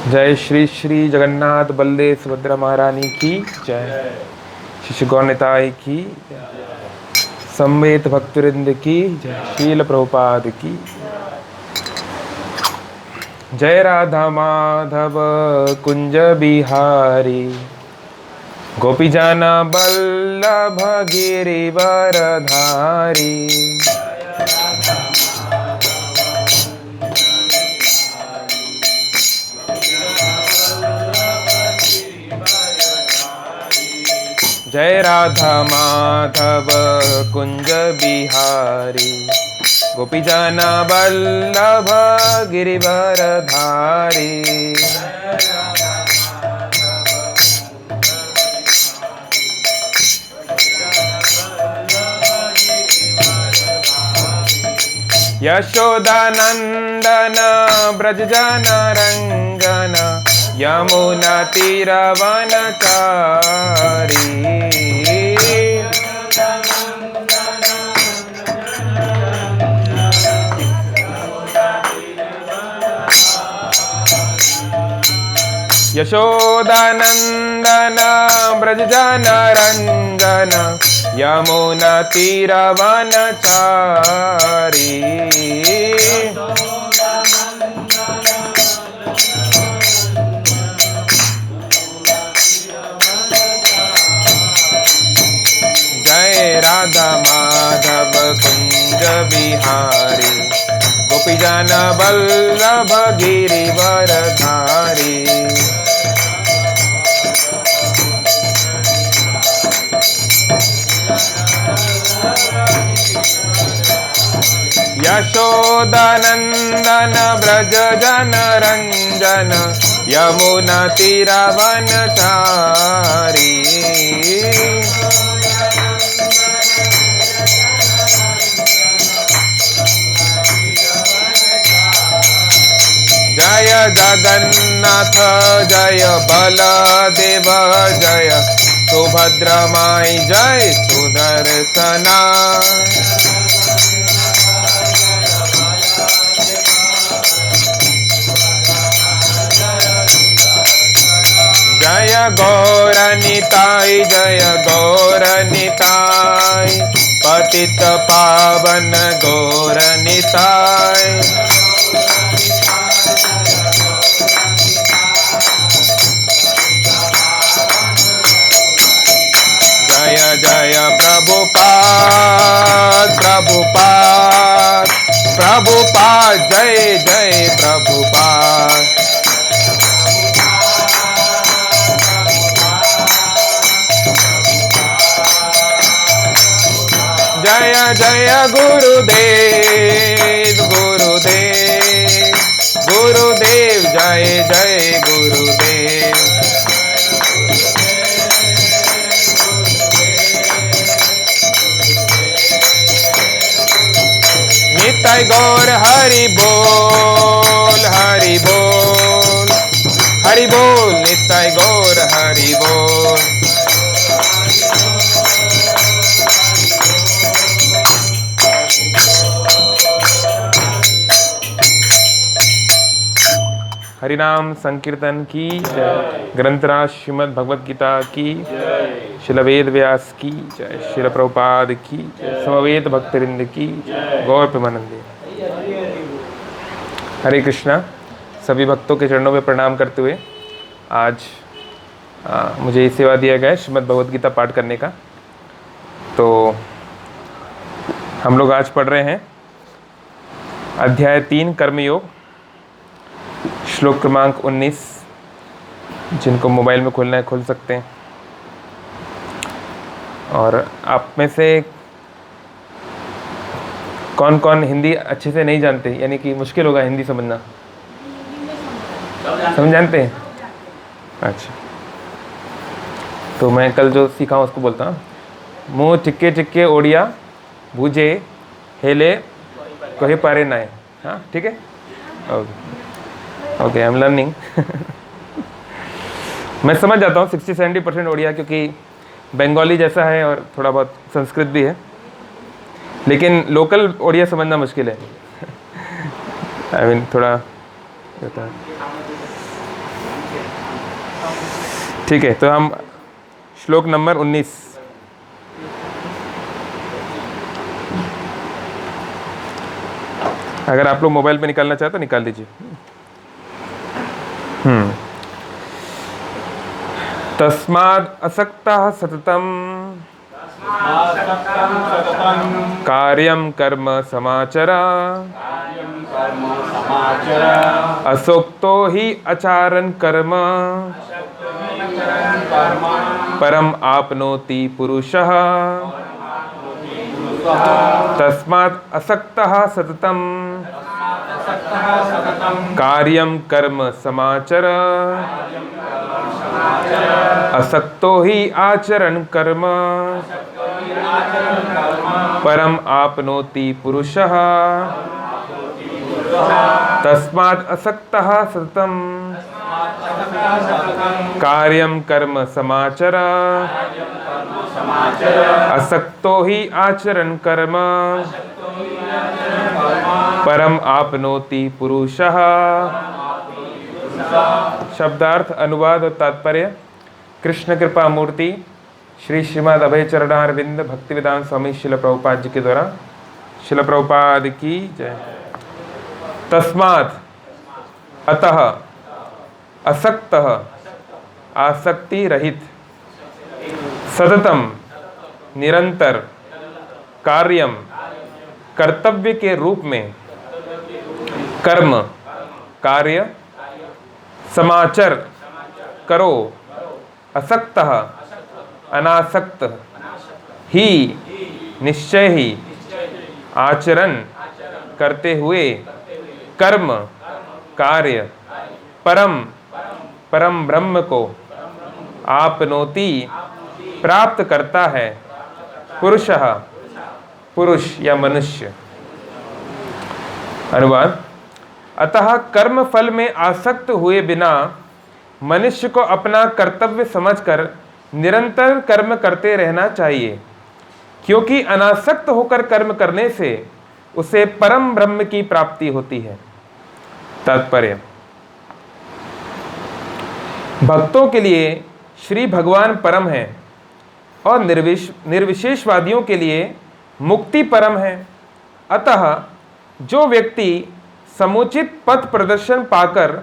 जय श्री श्री जगन्नाथ बलदेव सुभद्रा महारानी की जय। शिष्य गौरनिताई की सम्मेत भक्तवृंद की जय। शील प्रभुपाद की जय। राधा माधव कुंज बिहारी गोपी जाना बल्लभ गिरिवर धारी। जय राधा माधव कुंज बिहारी गोपी जाना बल्लभ गिरिवर धारी। यशोदानंदन ब्रज जन रंगन यमुना तीरवनचारी। यशोदानंदन ब्रज जन रंजन यमुना तीरवनचारी। जय राधा माधव कुंज बिहारी गोपी जन बल्लभ गिरिवर धारी। यशोदानंदन ब्रज जन रंजन यमुना तीरवनचारी। जय जगन्नाथ जय बलदेव जय सुभद्रा माई जय सुदर्शना। जय गौरनिताई जय गौरनिताई पतित पावन गौरनिताई। जय जय प्रभुपाद प्रभुपाद प्रभुपाद जय जय प्रभुपाद। जय जय गुरुदेव गुरुदेव गुरुदेव जय जय गुरुदेव। निताई गौर हरि बोल हरि बोल हरि बोल निताई गौर हरि बोल। हरिनाम संकीर्तन की जय। ग्रंथराज श्रीमद् भगवद गीता की जय। श्रील वेद व्यास की जय। श्रील प्रभुपाद की जय। समवेत भक्तवृंद की जय। गौर प्रेमानंदे। हरे कृष्णा। सभी भक्तों के चरणों में प्रणाम करते हुए आज मुझे ये सेवा दिया गया है श्रीमद् भगवद गीता पाठ करने का। तो हम लोग आज पढ़ रहे हैं अध्याय 3 कर्मयोग श्लोक क्रमांक 19। जिनको मोबाइल में खोलना है खोल सकते हैं। और आप में से कौन कौन हिंदी अच्छे से नहीं जानते, यानी कि मुश्किल होगा हिंदी समझना? समझ जानते हैं? अच्छा, तो मैं कल जो सीखा हूँ उसको बोलता हूँ। मुँह टिक्के टिक्के ओडिया भूजे हेले कहे पारे नाए। हाँ ठीक है, ओके आई एम लर्निंग। मैं समझ जाता हूँ 60-70% ओडिया, क्योंकि बंगाली जैसा है और थोड़ा बहुत संस्कृत भी है, लेकिन लोकल ओडिया समझना मुश्किल है। आई मीन थोड़ा होता है। ठीक है, तो हम श्लोक नंबर 19। अगर आप लोग मोबाइल पे निकालना चाहे तो निकाल लीजिए। तस्माद् असक्तः सततं कार्यं कर्म समाचर असोक्तो हि आचरन् कर्म परम आपनोति पुरुषः। तस्मात् असक्तः सततं कार्यं कर्म समाचर असक्तो हि आचरन् कर्म परम आपनोति पुरुषः। तस्मात् असक्तः सततं कार्यं कर्म समाचर असक्तो हि आचरन् कर्म परम आपनोति पुरुषः। शब्दार्थ, अनुवाद और तात्पर्य। कृष्ण कृपा मूर्ति श्री श्रीमद् अभय चरणारविंद भक्तिवेदांत स्वामी शिल प्रभुपाद जी के द्वारा। शिल प्रभुपाद की जय। तस्मात्, अतः, असक्तः, आसक्ति रहित, सततम, निरंतर, कार्यम, कर्तव्य के रूप में, कर्म, कार्य, समाचर, करो, असक्तः, अनासक्त, ही, निश्चय ही, आचरण, करते हुए, कर्म, कार्य, परम, परम ब्रह्म को, आपनोति, प्राप्त करता है, पुरुषः, पुरुष या मनुष्य। अनुवाद। अतः कर्म फल में आसक्त हुए बिना मनुष्य को अपना कर्तव्य समझकर निरंतर कर्म करते रहना चाहिए, क्योंकि अनासक्त होकर कर्म करने से उसे परम ब्रह्म की प्राप्ति होती है। तात्पर्य। भक्तों के लिए श्री भगवान परम है और निर्विशेषवादियों के लिए मुक्ति परम है। अतः जो व्यक्ति समुचित पथ प्रदर्शन पाकर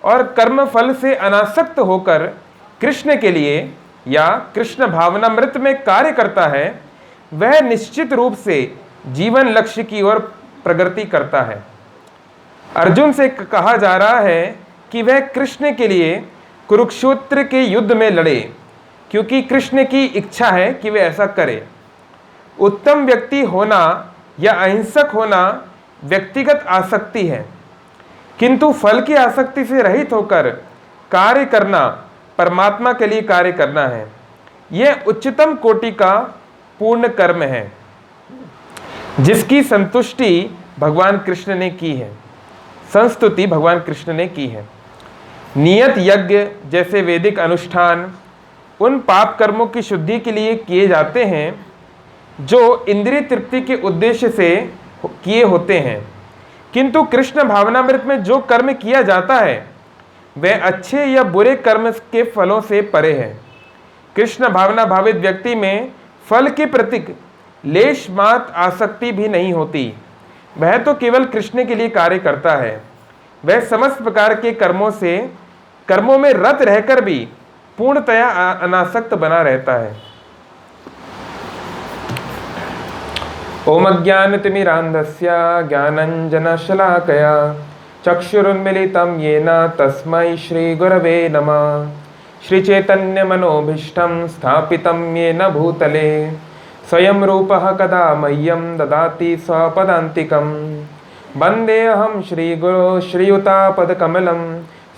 और कर्म फल से अनासक्त होकर कृष्ण के लिए या कृष्ण भावनामृत में कार्य करता है, वह निश्चित रूप से जीवन लक्ष्य की ओर प्रगति करता है। अर्जुन से कहा जा रहा है कि वह कृष्ण के लिए कुरुक्षेत्र के युद्ध में लड़े, क्योंकि कृष्ण की इच्छा है कि वह ऐसा करे। उत्तम व्यक्ति होना या अहिंसक होना व्यक्तिगत आसक्ति है, किंतु फल की आसक्ति से रहित होकर कार्य करना परमात्मा के लिए कार्य करना है। यह उच्चतम कोटि का पूर्ण कर्म है, जिसकी संतुष्टि भगवान कृष्ण ने की है, संस्तुति भगवान कृष्ण ने की है। नियत यज्ञ जैसे वैदिक अनुष्ठान उन पाप कर्मों की शुद्धि के लिए किए जाते हैं जो इंद्रिय तृप्ति के उद्देश्य से किए होते हैं, किंतु कृष्ण भावनामृत में जो कर्म किया जाता है वह अच्छे या बुरे कर्म के फलों से परे है। कृष्ण भावना भावित व्यक्ति में फल के प्रति लेश मात्र आसक्ति भी नहीं होती। वह तो केवल कृष्ण के लिए कार्य करता है। वह समस्त प्रकार के कर्मों में रत रहकर भी पूर्णतया अनासक्त बना रहता है। ओम अज्ञानतिमिरान्धस्य ज्ञानञ्जनशलाकया चक्षुरुन्मीलितं येन तस्मै श्रीगुरवे नमः। श्रीचैतन्यमनोभीष्टं स्थापितं येन भूतले स्वयं रूपः कदा मह्यं ददाति स्वपदान्तिकं। वन्देऽहं श्रीगुरो श्रीयुतापदकमलं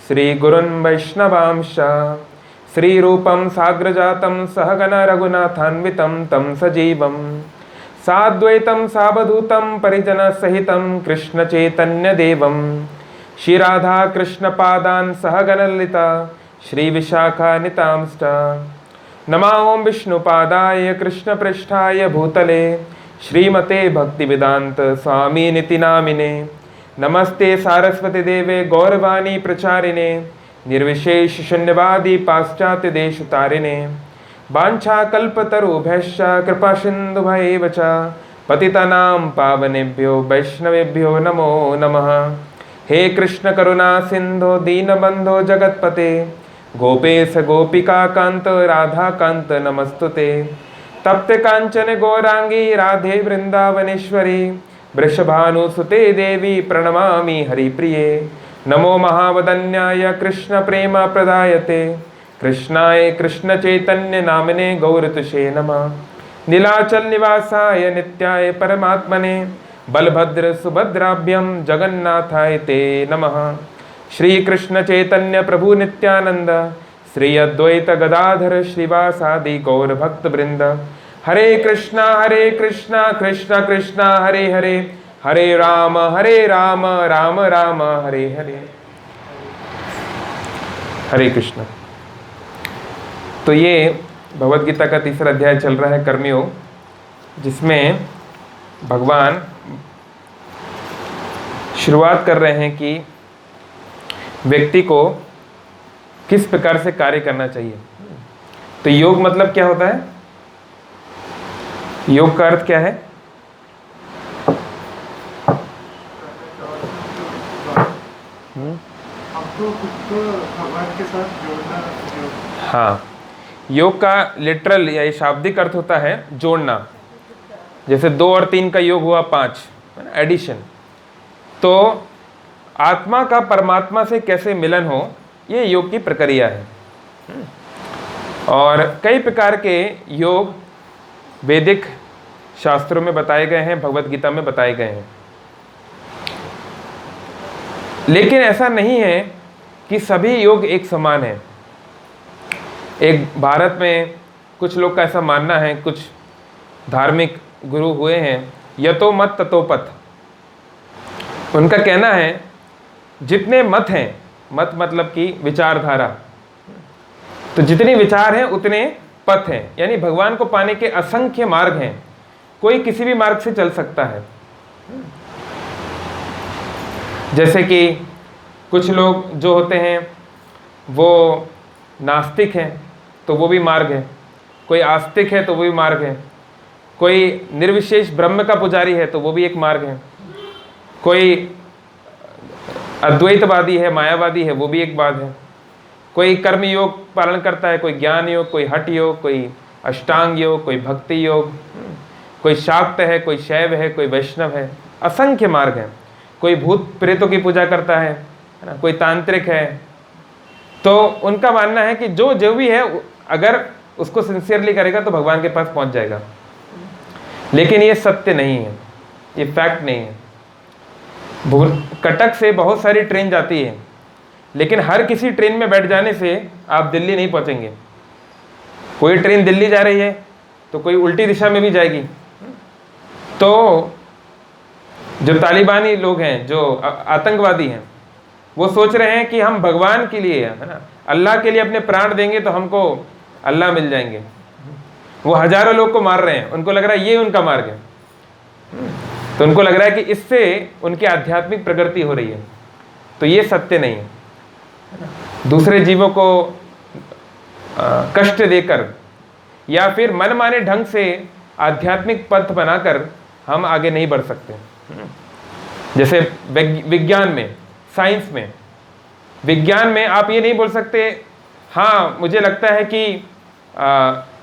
श्रीगुरुन् वैष्णवांश्च। श्रीरूपं साग्रजातं सहगण रघुनाथान्वितं तं सजीवं साद्वैतं सावधूतं परिजनसहितं कृष्णचैतन्यदेवं। श्रीराधा कृष्णपादान् सहगणललिता श्रीविशाखान्वितांश्च। नमो ओं विष्णुपादाय कृष्णपृष्ठाय भूतले श्रीमते भक्तिवेदांत स्वामिनिति नामिने। नमस्ते सारस्वती देवे गौरवाणी प्रचारिणे निर्विशेष शून्यवादी पाश्चात्य देश तारिणे वाञ्छा कल्पतरुभ्यश्च कृपा सिन्धुभ्यैव च पतितानां पावनेभ्यो वैष्णवेभ्यो नमो नमः। हे कृष्ण करुणा सिंधु दीनबंधो जगतपते गोपेश गोपिका कांत राधा कांत नमस्तुते। तप्त कांचन गौरांगी राधे वृंदावनेश्वरी वृषभानुसुते देवी प्रणमामि हरिप्रिये। नमो महावदन्याय कृष्ण प्रेम प्रदायते कृष्णाय कृष्ण चैतन्य नामने गौरतुषे नमः। नीलाचल निवासाय नित्याय परमात्मने बलभद्र सुभद्राभ्यम जगन्नाथाय ते नमः। श्री कृष्ण चैतन्य प्रभु नित्यानंद श्री अद्वैत गदाधर श्रीवासादि गौर भक्त वृंद। हरे कृष्णा कृष्णा कृष्णा हरे हरे हरे राम राम राम हरे हरे। हरे कृष्ण। तो ये भगवद गीता का तीसरा अध्याय चल रहा है कर्मयोग, जिसमें भगवान शुरुआत कर रहे हैं कि व्यक्ति को किस प्रकार से कार्य करना चाहिए। तो योग मतलब क्या होता है? योग का अर्थ क्या है? हाँ, योग का लिटरल या शाब्दिक अर्थ होता है जोड़ना। जैसे 2 और 3 का योग हुआ 5, एडिशन। तो आत्मा का परमात्मा से कैसे मिलन हो, ये योग की प्रक्रिया है। और कई प्रकार के योग वैदिक शास्त्रों में बताए गए हैं, भगवत गीता में बताए गए हैं। लेकिन ऐसा नहीं है कि सभी योग एक समान है। एक भारत में कुछ लोग का ऐसा मानना है, कुछ धार्मिक गुरु हुए हैं, यतो मत ततो पथ। उनका कहना है जितने मत हैं, मत मतलब कि विचारधारा, तो जितने विचार हैं उतने पथ हैं, यानी भगवान को पाने के असंख्य मार्ग हैं। कोई किसी भी मार्ग से चल सकता है। जैसे कि कुछ लोग जो होते हैं वो नास्तिक हैं, तो वो भी मार्ग है। कोई आस्तिक है तो वो भी मार्ग है। कोई निर्विशेष ब्रह्म का पुजारी है तो वो भी एक मार्ग है। कोई अद्वैतवादी है, मायावादी है, वो भी एक बात है। कोई कर्म योग पालन करता है, कोई ज्ञान योग, कोई हठ योग, कोई अष्टांग योग, कोई भक्ति योग, कोई शाक्त है, कोई शैव है, कोई वैष्णव है। असंख्य मार्ग हैं। कोई भूत प्रेतों की पूजा करता है ना, कोई तांत्रिक है। तो उनका मानना है कि जो भी है, अगर उसको सिंसियरली करेगा तो भगवान के पास पहुंच जाएगा। लेकिन ये सत्य नहीं है, ये फैक्ट नहीं है। कटक से बहुत सारी ट्रेन जाती है, लेकिन हर किसी ट्रेन में बैठ जाने से आप दिल्ली नहीं पहुंचेंगे। कोई ट्रेन दिल्ली जा रही है तो कोई उल्टी दिशा में भी जाएगी। तो जो तालिबानी लोग हैं, जो आतंकवादी हैं, वो सोच रहे हैं कि हम भगवान के लिए, है ना, अल्लाह के लिए अपने प्राण देंगे तो हमको अल्लाह मिल जाएंगे। वो हजारों लोग को मार रहे हैं, उनको लग रहा है ये उनका मार्ग है। तो उनको लग रहा है कि इससे उनकी आध्यात्मिक प्रगति हो रही है। तो ये सत्य नहीं है। दूसरे जीवों को कष्ट देकर या फिर मनमाने ढंग से आध्यात्मिक पथ बनाकर हम आगे नहीं बढ़ सकते। जैसे विज्ञान में, साइंस में, विज्ञान में आप ये नहीं बोल सकते हाँ मुझे लगता है कि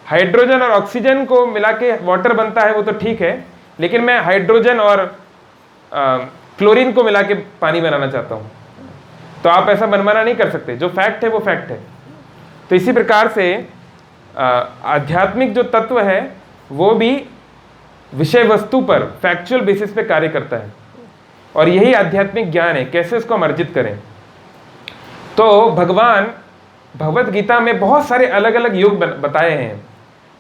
हाइड्रोजन और ऑक्सीजन को मिला के वाटर बनता है, वो तो ठीक है, लेकिन मैं हाइड्रोजन और क्लोरीन को मिला के पानी बनाना चाहता हूँ। तो आप ऐसा मनमाना नहीं कर सकते। जो फैक्ट है वो फैक्ट है। तो इसी प्रकार से आध्यात्मिक जो तत्व है वो भी विषय वस्तु पर फैक्चुअल बेसिस पे कार्य करता है। और यही आध्यात्मिक ज्ञान है, कैसे उसको हम अर्जित करें। तो भगवान भगवत गीता में बहुत सारे अलग अलग योग बताए हैं।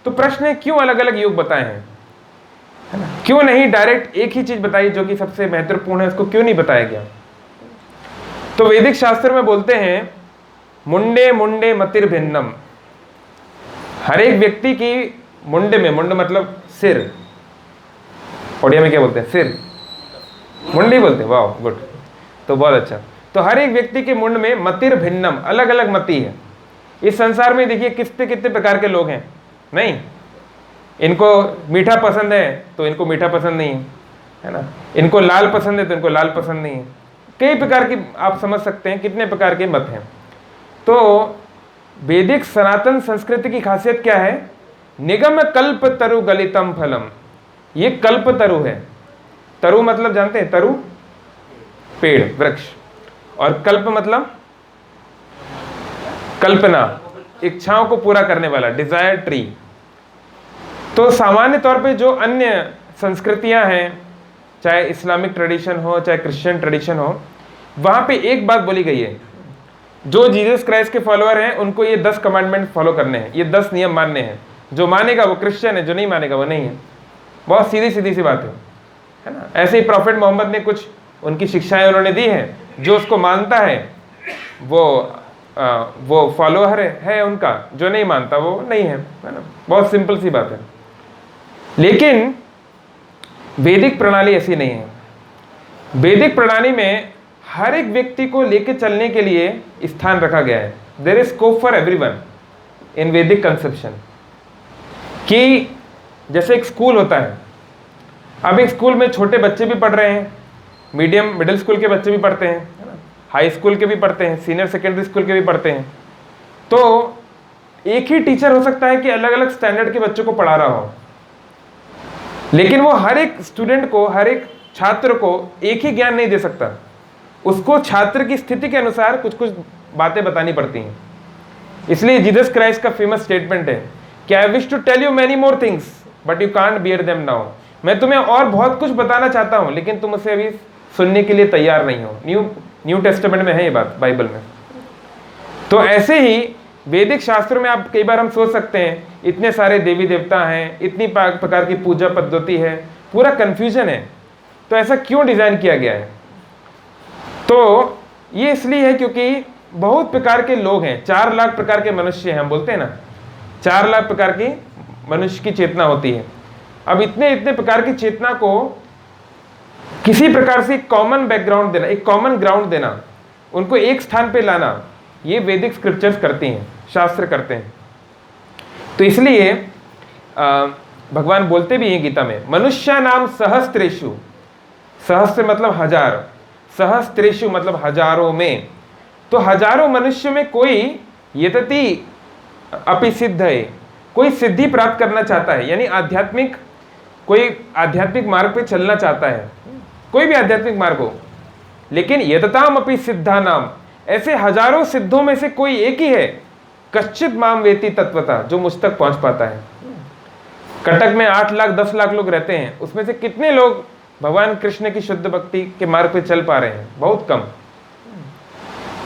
तो प्रश्न है क्यों अलग अलग योग बताए हैं, है ना? क्यों नहीं डायरेक्ट एक ही चीज बताई जो कि सबसे महत्वपूर्ण है, उसको क्यों नहीं बताया गया? तो वैदिक शास्त्र में बोलते हैं मुंडे मुंडे मतिर भिन्नम। हर एक व्यक्ति की मुंडे में, मुंड मतलब सिर, ओडिया में क्या बोलते हैं, सिर, मुंडी बोलते हैं। वाह, गुड। तो बहुत अच्छा। तो हर एक व्यक्ति के मुंड में मतिर भिन्नम, अलग अलग मति है। इस संसार में देखिए कितने कितने प्रकार के लोग हैं, नहीं, इनको मीठा पसंद है तो इनको मीठा पसंद नहीं है ना, इनको लाल पसंद है तो इनको लाल पसंद नहीं है। कई प्रकार की आप समझ सकते हैं कितने प्रकार के मत हैं। तो वैदिक सनातन संस्कृति की खासियत क्या है? निगम कल्प तरु गलितम फलम। ये कल्प तरु है। तरु मतलब जानते हैं, तरु पेड़, वृक्ष, और कल्प मतलब कल्पना, इच्छाओं को पूरा करने वाला, डिजायर ट्री। तो सामान्य तौर पे जो अन्य संस्कृतियां हैं, चाहे इस्लामिक ट्रेडिशन हो चाहे क्रिश्चियन ट्रेडिशन हो, वहां पे एक बात बोली गई है, जो जीसस क्राइस्ट के फॉलोअर हैं उनको ये 10 कमांडमेंट फॉलो करने हैं, ये 10 नियम मानने हैं। जो मानेगा वो क्रिश्चियन है, जो नहीं मानेगा वो नहीं है। बहुत सीधी सीधी सी बात है ना। ऐसे ही प्रॉफिट मोहम्मद ने कुछ उनकी शिक्षाएं उन्होंने दी हैं, जो उसको मानता है वो फॉलोअर है उनका, जो नहीं मानता वो नहीं है ना। बहुत सिंपल सी बात है। लेकिन वैदिक प्रणाली ऐसी नहीं है। वैदिक प्रणाली में हर एक व्यक्ति को लेके चलने के लिए स्थान रखा गया है। There is scope for everyone in Vedic conception. कि जैसे एक स्कूल होता है, अब एक स्कूल में छोटे बच्चे भी पढ़ रहे हैं, मिडिल स्कूल के बच्चे भी पढ़ते हैं, हाई स्कूल के भी पढ़ते हैं, सीनियर सेकेंडरी स्कूल के भी पढ़ते हैं। तो एक ही टीचर हो सकता है कि अलग अलग स्टैंडर्ड के बच्चों को पढ़ा रहा हो, लेकिन वो हर एक स्टूडेंट को, हर एक छात्र को एक ही ज्ञान नहीं दे सकता। उसको छात्र की स्थिति के अनुसार कुछ कुछ बातें बतानी पड़ती हैं। इसलिए जीसस क्राइस्ट का फेमस स्टेटमेंट है कि I wish to tell you many more things but you can't bear them now. मैं तुम्हें और बहुत कुछ बताना चाहता हूं, लेकिन तुम उसे अभी सुनने के लिए तैयार नहीं हो। न्यू टेस्टामेंट में है ये बात, बाइबल में। तो ऐसे ही वैदिक शास्त्रों में आप कई बार हम सोच सकते हैं, इतने सारे देवी देवता हैं, इतनी प्रकार की पूजा पद्धति है, पूरा कंफ्यूजन है, तो ऐसा क्यों डिजाइन किया गया है? तो ये इसलिए है क्योंकि बहुत प्रकार के लोग हैं, 4 लाख प्रकार के मनुष्य हैं। हम बोलते हैं ना 4 लाख प्रकार की मनुष्य की चेतना होती है। अब इतने प्रकार की चेतना को किसी प्रकार से कॉमन बैकग्राउंड देना, एक कॉमन ग्राउंड देना, उनको एक स्थान पे लाना, ये वैदिक स्क्रिप्चर्स करती हैं, शास्त्र करते हैं। तो इसलिए भगवान बोलते भी हैं गीता में, मनुष्य नाम सहस्त्रेषु, सहस्त्र मतलब हजार, सहस्त्रेषु मतलब हजारों में। तो हजारों मनुष्य में कोई यतति अपि सिद्ध है, कोई सिद्धि प्राप्त करना चाहता है, यानी आध्यात्मिक, कोई आध्यात्मिक मार्ग पे चलना चाहता है, कोई भी आध्यात्मिक मार्ग हो। लेकिन यतताम अपि सिद्धा नाम, ऐसे हजारों सिद्धों में से कोई एक ही है, कश्चित माम वेति तत्वता, जो मुझ तक पहुंच पाता है। कटक में 8 लाख 10 लाख लोग रहते हैं, उसमें से कितने लोग भगवान कृष्ण की शुद्ध भक्ति के मार्ग पे चल पा रहे हैं? बहुत कम।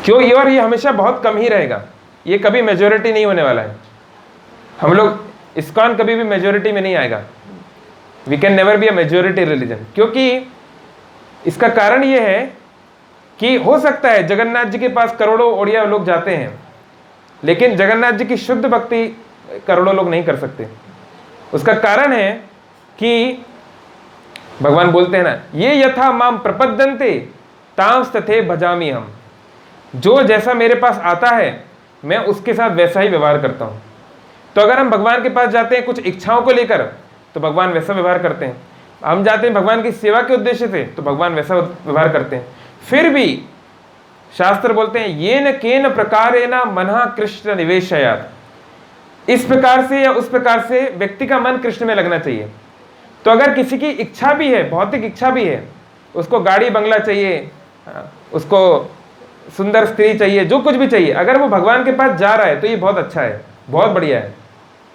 क्यों? ये और ये हमेशा बहुत कम ही रहेगा, ये कभी मेजोरिटी नहीं होने वाला है। हम लोग इस्कॉन कभी भी मेजोरिटी में नहीं आएगा। We can never be a majority religion. क्योंकि इसका कारण ये है कि हो सकता है जगन्नाथ जी के पास करोड़ों ओडिया लोग जाते हैं, लेकिन जगन्नाथ जी की शुद्ध भक्ति करोड़ों लोग नहीं कर सकते। उसका कारण है कि भगवान बोलते हैं ना, ये यथा माम प्रपद्यन्ते तांस तथे भजामि हम। जो जैसा मेरे पास आता है मैं उसके साथ वैसा ही व्यवहार करता हूँ। तो अगर हम भगवान के पास जाते हैं कुछ इच्छाओं को लेकर, तो भगवान वैसा व्यवहार करते हैं। हम जाते हैं भगवान की सेवा के उद्देश्य से, तो भगवान वैसा व्यवहार करते हैं। फिर भी शास्त्र बोलते हैं, ये न केन प्रकारेण मनः कृष्ण निवेशयात्, इस प्रकार से या उस प्रकार से व्यक्ति का मन कृष्ण में लगना चाहिए। तो अगर किसी की इच्छा भी है, भौतिक इच्छा भी है, उसको गाड़ी बंगला चाहिए, उसको सुंदर स्त्री चाहिए, जो कुछ भी चाहिए, अगर वो भगवान के पास जा रहा है तो ये बहुत अच्छा है, बहुत बढ़िया है,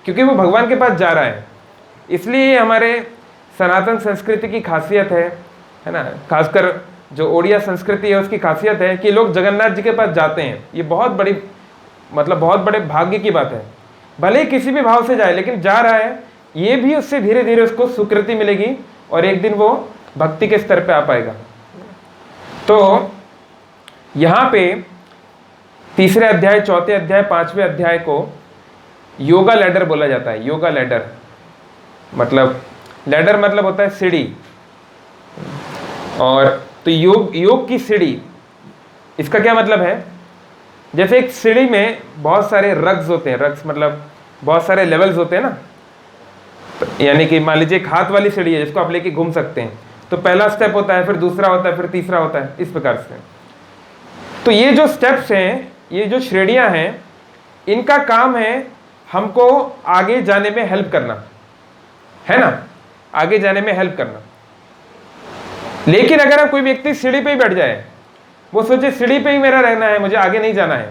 क्योंकि वो भगवान के पास जा रहा है। इसलिए हमारे सनातन संस्कृति की खासियत है ना, खासकर जो ओडिया संस्कृति है उसकी खासियत है कि लोग जगन्नाथ जी के पास जाते हैं। ये बहुत बड़ी, मतलब बहुत बड़े भाग्य की बात है। भले ही किसी भी भाव से जाए, लेकिन जा रहा है, ये भी उससे धीरे धीरे उसको सुकृति मिलेगी और एक दिन वो भक्ति के स्तर पे आ पाएगा। तो यहाँ पे 3 अध्याय, 4 अध्याय, 5वें अध्याय को योगा लैडर बोला जाता है। योगा लैडर मतलब होता है सीढ़ी, और तो योग की सीढ़ी, इसका क्या मतलब है, जैसे एक सीढ़ी में बहुत सारे रग्स होते हैं, रग्स मतलब बहुत सारे लेवल्स होते हैं ना, तो यानी कि मान लीजिए एक हाथ वाली सीढ़ी है जिसको आप लेके घूम सकते हैं, तो पहला स्टेप होता है, फिर दूसरा होता है, फिर तीसरा होता है, इस प्रकार से। तो ये जो स्टेप्स हैं, ये जो श्रेणियां हैं, इनका काम है हमको आगे जाने में हेल्प करना, है ना, आगे जाने में हेल्प करना। लेकिन अगर आप कोई व्यक्ति सीढ़ी पे ही बैठ जाए, वो सोचे सीढ़ी पे ही मेरा रहना है, मुझे आगे नहीं जाना है,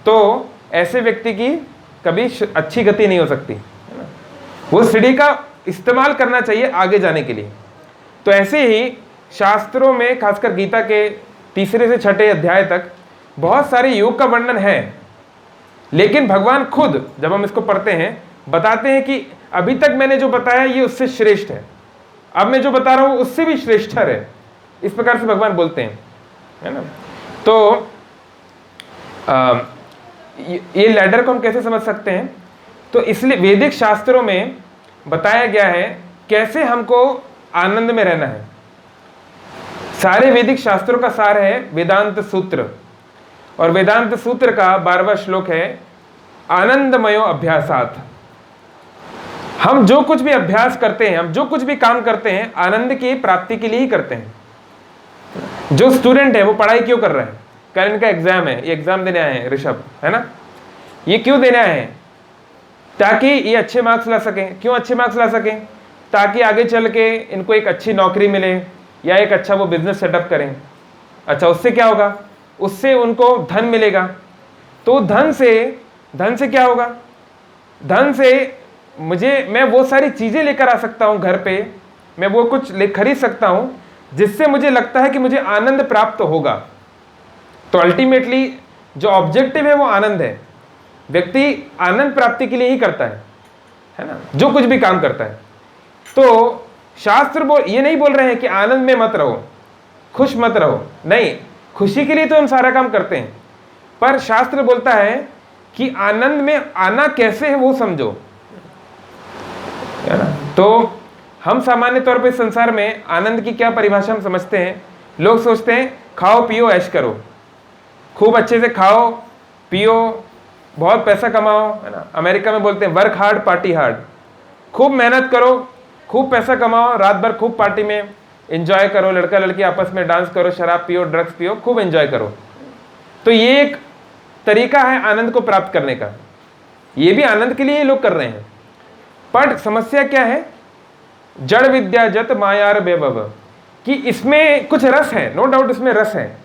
तो ऐसे व्यक्ति की कभी अच्छी गति नहीं हो सकती, है ना। वो सीढ़ी का इस्तेमाल करना चाहिए आगे जाने के लिए। तो ऐसे ही शास्त्रों में, खासकर गीता के 3 से 6 अध्याय तक बहुत सारे योग का वर्णन है, लेकिन भगवान खुद जब हम इसको पढ़ते हैं बताते हैं कि अभी तक मैंने जो बताया ये उससे श्रेष्ठ है, अब मैं जो बता रहा हूं उससे भी श्रेष्ठतर है, इस प्रकार से भगवान बोलते हैं, है ना। तो ये लैडर को हम कैसे समझ सकते हैं, तो इसलिए वैदिक शास्त्रों में बताया गया है कैसे हमको आनंद में रहना है। सारे वैदिक शास्त्रों का सार है वेदांत सूत्र, और वेदांत सूत्र का 12वां श्लोक है आनंदमयो अभ्यासात। हम जो कुछ भी अभ्यास करते हैं, हम जो कुछ भी काम करते हैं, आनंद की प्राप्ति के लिए ही करते हैं। जो स्टूडेंट है वो पढ़ाई क्यों कर रहे हैं, कल इनका एग्जाम है, ये एग्जाम देने आए हैं ऋषभ, है ना, ये क्यों देने आए हैं, ताकि ये अच्छे मार्क्स ला सकें। क्यों अच्छे मार्क्स ला सकें, ताकि आगे चल के इनको एक अच्छी नौकरी मिले या एक अच्छा वो बिजनेस सेटअप करें। अच्छा, उससे क्या होगा, उससे उनको धन मिलेगा। तो धन से क्या होगा, धन से मैं वो सारी चीजें लेकर आ सकता हूं घर पे, मैं वो कुछ खरीद सकता हूं जिससे मुझे लगता है कि मुझे आनंद प्राप्त होगा। तो अल्टीमेटली जो ऑब्जेक्टिव है वो आनंद है। व्यक्ति आनंद प्राप्ति के लिए ही करता है ना, जो कुछ भी काम करता है। तो शास्त्र ये नहीं बोल रहे हैं कि आनंद में मत रहो, खुश मत रहो, नहीं, खुशी के लिए तो हम सारा काम करते हैं, पर शास्त्र बोलता है कि आनंद में आना कैसे है वो समझो, है ना। तो हम सामान्य तौर पे संसार में आनंद की क्या परिभाषा हम समझते हैं, लोग सोचते हैं खाओ पियो ऐश करो, खूब अच्छे से खाओ पियो, बहुत पैसा कमाओ, है ना। अमेरिका में बोलते हैं वर्क हार्ड पार्टी हार्ड, खूब मेहनत करो, खूब पैसा कमाओ, रात भर खूब पार्टी में एंजॉय करो, लड़का लड़की आपस में डांस करो, शराब पियो, ड्रग्स पियो, खूब एंजॉय करो। तो ये एक तरीका है आनंद को प्राप्त करने का, ये भी आनंद के लिए ही लोग कर रहे हैं। पर समस्या क्या है, जड़ विद्या जत मायार बेबव, कि इसमें कुछ रस है, नो डाउट इसमें रस है,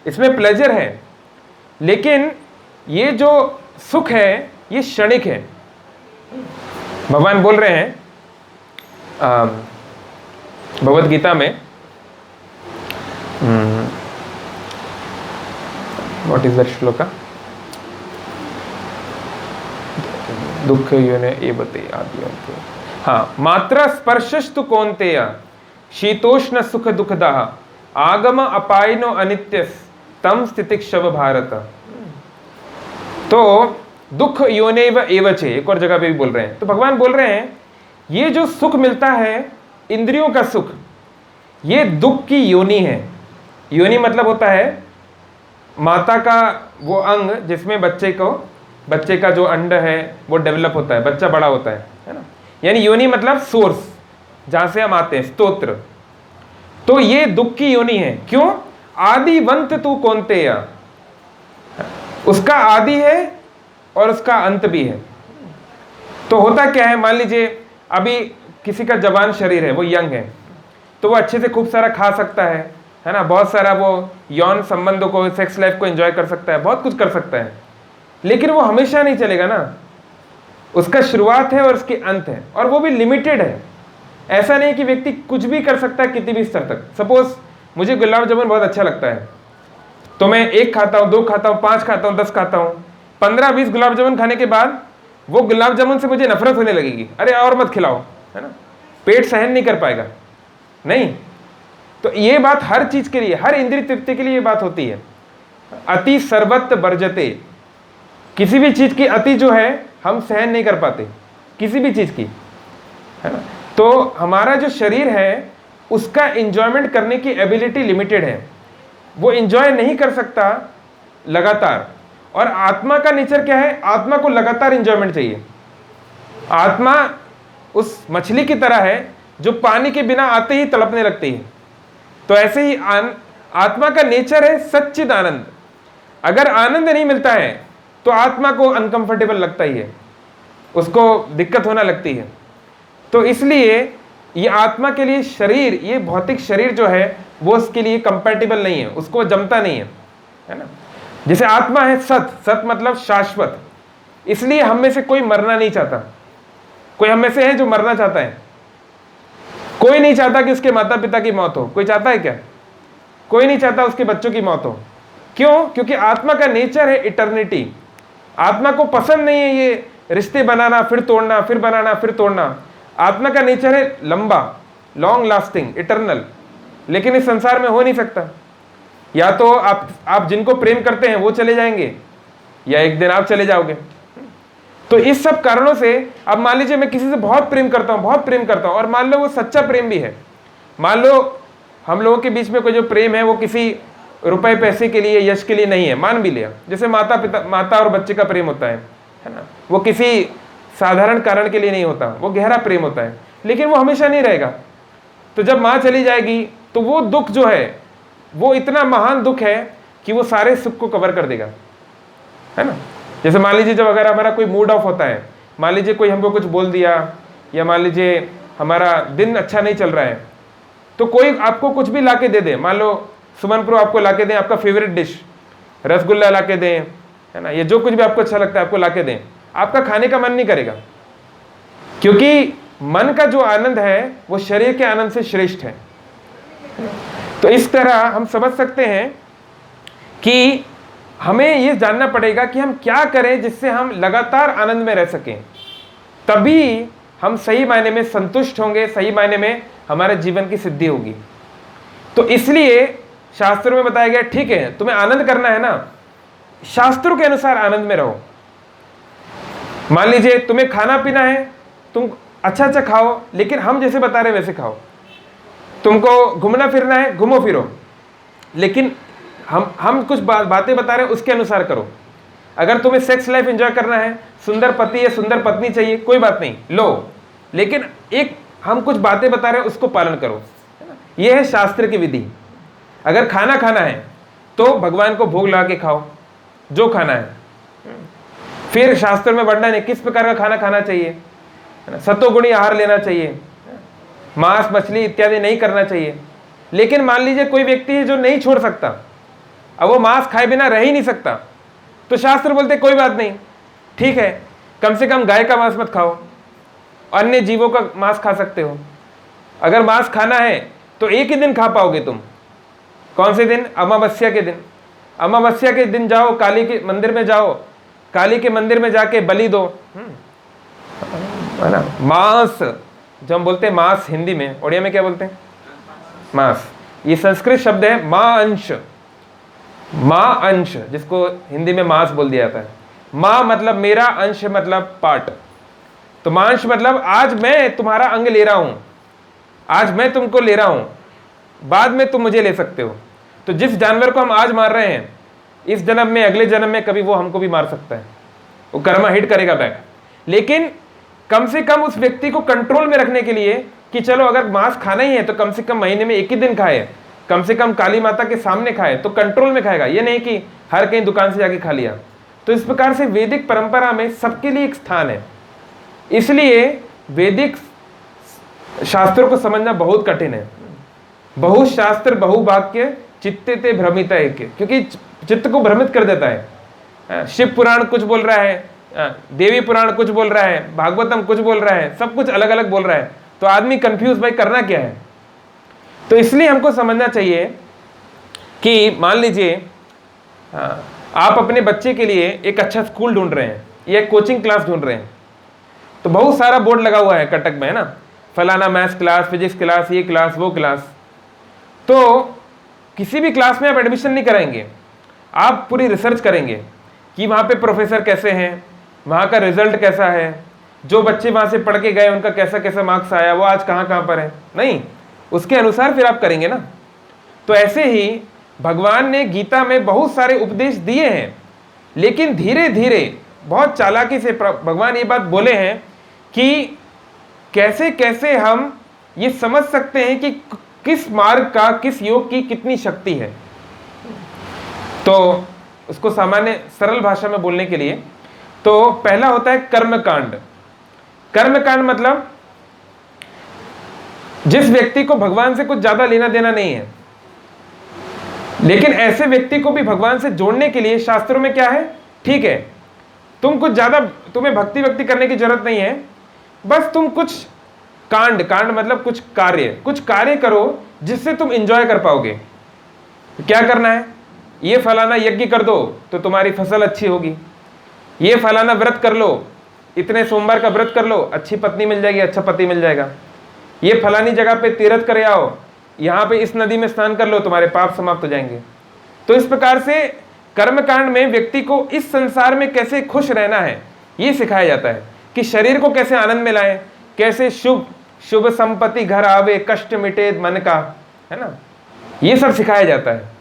इसमें प्लेजर है, लेकिन ये जो सुख है ये क्षणिक है। भगवान बोल रहे हैं भगवद गीता में, व्हाट इज दैट श्लोका, दुख योने ये बते आदि, हाँ, मात्र स्पर्शस्तु कौन्तेय शीतोष्ण सुख दुखदाह आगम अपायनो अनित्यस तम स्थितिक्षव भारत। तो दुख योनेव एवचे, एक और जगह पे भी बोल रहे हैं। तो भगवान बोल रहे हैं ये जो सुख मिलता है, इंद्रियों का सुख, ये दुख की योनि है। योनि मतलब होता है माता का वो अंग जिसमें बच्चे का जो अंड है वो डेवलप होता है, बच्चा बड़ा होता है ना। यानी योनि मतलब सोर्स, जहां से हम आते हैं, स्तोत्र। तो ये दुख की योनि है। क्यों, आदिवंत तू कौन्तेय, उसका आदि है और उसका अंत भी है। तो होता क्या है, मान लीजिए अभी किसी का जवान शरीर है, वो यंग है, तो वो अच्छे से खूब सारा खा सकता है ना, बहुत सारा वो यौन संबंधों को, सेक्स लाइफ को एंजॉय कर सकता है, बहुत कुछ कर सकता है, लेकिन वो हमेशा नहीं चलेगा ना। उसका शुरुआत है और उसकी अंत है, और वो भी लिमिटेड है। ऐसा नहीं कि व्यक्ति कुछ भी कर सकता है किसी भी स्तर तक। सपोज मुझे गुलाब जामुन बहुत अच्छा लगता है, तो मैं 1 खाता हूँ, 2 खाता हूँ, 5 खाता हूँ, 10 खाता हूँ, 15-20 गुलाब जामुन खाने के बाद वो गुलाब जामुन से मुझे नफरत होने लगेगी, अरे और मत खिलाओ, है ना, पेट सहन नहीं कर पाएगा, नहीं। तो ये बात हर चीज के लिए, हर इंद्रिय तृप्ति के लिए ये बात होती है। अति सर्वत्र वर्जते, किसी भी चीज की अति जो है हम सहन नहीं कर पाते, किसी भी चीज की, है ना। तो हमारा जो शरीर है उसका एंजॉयमेंट करने की एबिलिटी लिमिटेड है। वो एंजॉय नहीं कर सकता लगातार। और आत्मा का नेचर क्या है? आत्मा को लगातार एंजॉयमेंट चाहिए। आत्मा उस मछली की तरह है जो पानी के बिना आते ही तड़पने लगती है। तो ऐसे ही आत्मा का नेचर है सच्चिद आनंद। अगर आनंद नहीं मिलता है तो आत्मा को अनकंफर्टेबल लगता ही है, उसको दिक्कत होना लगती है। तो इसलिए ये आत्मा के लिए शरीर, ये भौतिक शरीर जो है वो उसके लिए कंपैटिबल नहीं है, उसको जमता नहीं है ना। जैसे आत्मा है सत, सत मतलब शाश्वत, इसलिए हम में से कोई मरना नहीं चाहता। कोई हम में से है जो मरना चाहता है? कोई नहीं चाहता कि उसके माता पिता की मौत हो। कोई चाहता है क्या? कोई नहीं चाहता उसके बच्चों की मौत हो। क्यों? क्योंकि आत्मा का नेचर है इटर्निटी। आत्मा को पसंद नहीं है ये रिश्ते बनाना फिर तोड़ना, फिर बनाना फिर तोड़ना। आत्मा का नेचर है लंबा, लॉन्ग लास्टिंग, इटर्नल। लेकिन इस संसार में हो नहीं सकता। या तो आप जिनको प्रेम करते हैं वो चले जाएंगे, या एक दिन आप चले जाओगे। तो इस सब कारणों से अब मान लीजिए मैं किसी से बहुत प्रेम करता हूं, बहुत प्रेम करता हूं, और मान लो वो सच्चा प्रेम भी है। मान लो हम लोगों के बीच में कोई जो प्रेम है वो किसी रुपए पैसे के लिए, यश के लिए नहीं है, मान भी लिया। जैसे माता और बच्चे का प्रेम होता है ना, वो किसी साधारण कारण के लिए नहीं होता, वो गहरा प्रेम होता है, लेकिन वो हमेशा नहीं रहेगा। तो जब माँ चली जाएगी तो वो दुख जो है वो इतना महान दुख है कि वो सारे सुख को कवर कर देगा, है ना। जैसे मान लीजिए जब अगर हमारा कोई मूड ऑफ होता है, मान लीजिए कोई हमको कुछ बोल दिया, या मान लीजिए हमारा दिन अच्छा नहीं चल रहा है, तो कोई आपको कुछ भी ला के दे दे, मान लो सुमन प्रो आपको ला के दें आपका फेवरेट डिश, रसगुल्ला ला के दें, है ना, ये जो कुछ भी आपको अच्छा लगता है आपको ला के दें, आपका खाने का मन नहीं करेगा, क्योंकि मन का जो आनंद है वो शरीर के आनंद से श्रेष्ठ है। तो इस तरह हम समझ सकते हैं कि हमें ये जानना पड़ेगा कि हम क्या करें जिससे हम लगातार आनंद में रह सकें, तभी हम सही मायने में संतुष्ट होंगे, सही मायने में हमारे जीवन की सिद्धि होगी। तो इसलिए शास्त्रों में बताया गया ठीक है तुम्हें आनंद करना है ना, शास्त्रों के अनुसार आनंद में रहो। मान लीजिए तुम्हें खाना पीना है, तुम अच्छा अच्छा खाओ, लेकिन हम जैसे बता रहे वैसे खाओ। तुमको घूमना फिरना है, घूमो फिरो, लेकिन हम कुछ बातें बता रहे हैं उसके अनुसार करो। अगर तुम्हें सेक्स लाइफ एंजॉय करना है, सुंदर पति या सुंदर पत्नी चाहिए, कोई बात नहीं लो, लेकिन एक हम कुछ बातें बता रहे हैं उसको पालन करो, है ना। यह है शास्त्र की विधि। अगर खाना खाना है तो भगवान को भोग लगा के खाओ जो खाना है। फिर शास्त्र में वर्णन है किस प्रकार का खाना खाना चाहिए, है ना, सतोगुणी आहार लेना चाहिए, मांस मछली इत्यादि नहीं करना चाहिए। लेकिन मान लीजिए कोई व्यक्ति है जो नहीं छोड़ सकता, अब वो मांस खाए बिना रह ही नहीं सकता, तो शास्त्र बोलते कोई बात नहीं, ठीक है, कम से कम गाय का मांस मत खाओ, अन्य जीवों का मांस खा सकते हो। अगर मांस खाना है तो एक ही दिन खा पाओगे तुम। कौन से दिन? अमावस्या के दिन। अमावस्या के दिन जाओ काली के मंदिर में, जाओ काली के मंदिर में जाके बलि दो, है ना। मांस जो हम बोलते हैं मांस, हिंदी में, उड़िया में क्या बोलते हैं? मांस। ये संस्कृत शब्द है मां अंश, मां अंश, जिसको हिंदी में मांस बोल दिया जाता है। मां मतलब मेरा, अंश मतलब पार्ट। तो मांस मतलब आज मैं तुम्हारा अंग ले रहा हूं, आज मैं तुमको ले रहा हूं, बाद में तुम मुझे ले सकते हो। तो जिस जानवर को हम आज मार रहे हैं, इस जन्म में, अगले जन्म में कभी वो हमको भी मार सकता है, वो कर्मा हिट करेगा बैक। लेकिन कम से कम उस व्यक्ति को कंट्रोल में रखने के लिए कि चलो अगर मांस खाना ही है तो कम से कम महीने में एक ही दिन खाए, कम से कम काली माता के सामने खाए, तो कंट्रोल में खाएगा, ये नहीं कि हर कहीं दुकान से जाके खा लिया। तो इस प्रकार से वैदिक परंपरा में सबके लिए एक स्थान है। इसलिए वैदिक शास्त्रों को समझना बहुत कठिन है। बहुशास्त्र बहुवाक्य चित्ते ते भ्रमित है, क्योंकि चित्त को भ्रमित कर देता है। शिव पुराण कुछ बोल रहा है, देवी पुराण कुछ बोल रहा है, भागवतम कुछ बोल रहा है, सब कुछ अलग अलग बोल रहा है, तो आदमी कंफ्यूज, भाई करना क्या है। तो इसलिए हमको समझना चाहिए कि मान लीजिए आप अपने बच्चे के लिए एक अच्छा स्कूल ढूंढ रहे हैं या कोचिंग क्लास ढूंढ रहे हैं, तो बहुत सारा बोर्ड लगा हुआ है कटक में, है ना, फलाना मैथ्स क्लास, फिजिक्स क्लास, ये क्लास, वो क्लास। तो किसी भी क्लास में आप एडमिशन नहीं कराएंगे, आप पूरी रिसर्च करेंगे कि वहाँ पे प्रोफेसर कैसे हैं, वहाँ का रिजल्ट कैसा है, जो बच्चे वहाँ से पढ़ के गए उनका कैसा कैसा मार्क्स आया, वो आज कहाँ कहाँ पर है, नहीं, उसके अनुसार फिर आप करेंगे ना। तो ऐसे ही भगवान ने गीता में बहुत सारे उपदेश दिए हैं, लेकिन धीरे धीरे बहुत चालाकी से भगवान ये बात बोले हैं कि कैसे कैसे हम ये समझ सकते हैं कि किस मार्ग का, किस योग की कितनी शक्ति है। तो उसको सामान्य सरल भाषा में बोलने के लिए, तो पहला होता है कर्मकांड। कर्मकांड मतलब जिस व्यक्ति को भगवान से कुछ ज्यादा लेना देना नहीं है, लेकिन ऐसे व्यक्ति को भी भगवान से जोड़ने के लिए शास्त्रों में क्या है, ठीक है तुम कुछ ज्यादा, तुम्हें भक्ति करने की जरूरत नहीं है, बस तुम कुछ कांड मतलब कुछ कार्य करो जिससे तुम एंजॉय कर पाओगे। तो क्या करना है, ये फलाना यज्ञ कर दो तो तुम्हारी फसल अच्छी होगी, ये फलाना व्रत कर लो, इतने सोमवार का व्रत कर लो, अच्छी पत्नी मिल जाएगी, अच्छा पति मिल जाएगा, ये फलानी जगह पे तीर्थ करे आओ, यहाँ पे इस नदी में स्नान कर लो, तुम्हारे पाप समाप्त हो जाएंगे। तो इस प्रकार से कर्मकांड में व्यक्ति को इस संसार में कैसे खुश रहना है ये सिखाया जाता है, कि शरीर को कैसे आनंद में लाए, कैसे शुभ संपत्ति घर आवे, कष्ट मिटे मन का, है ना, ये सब सिखाया जाता है।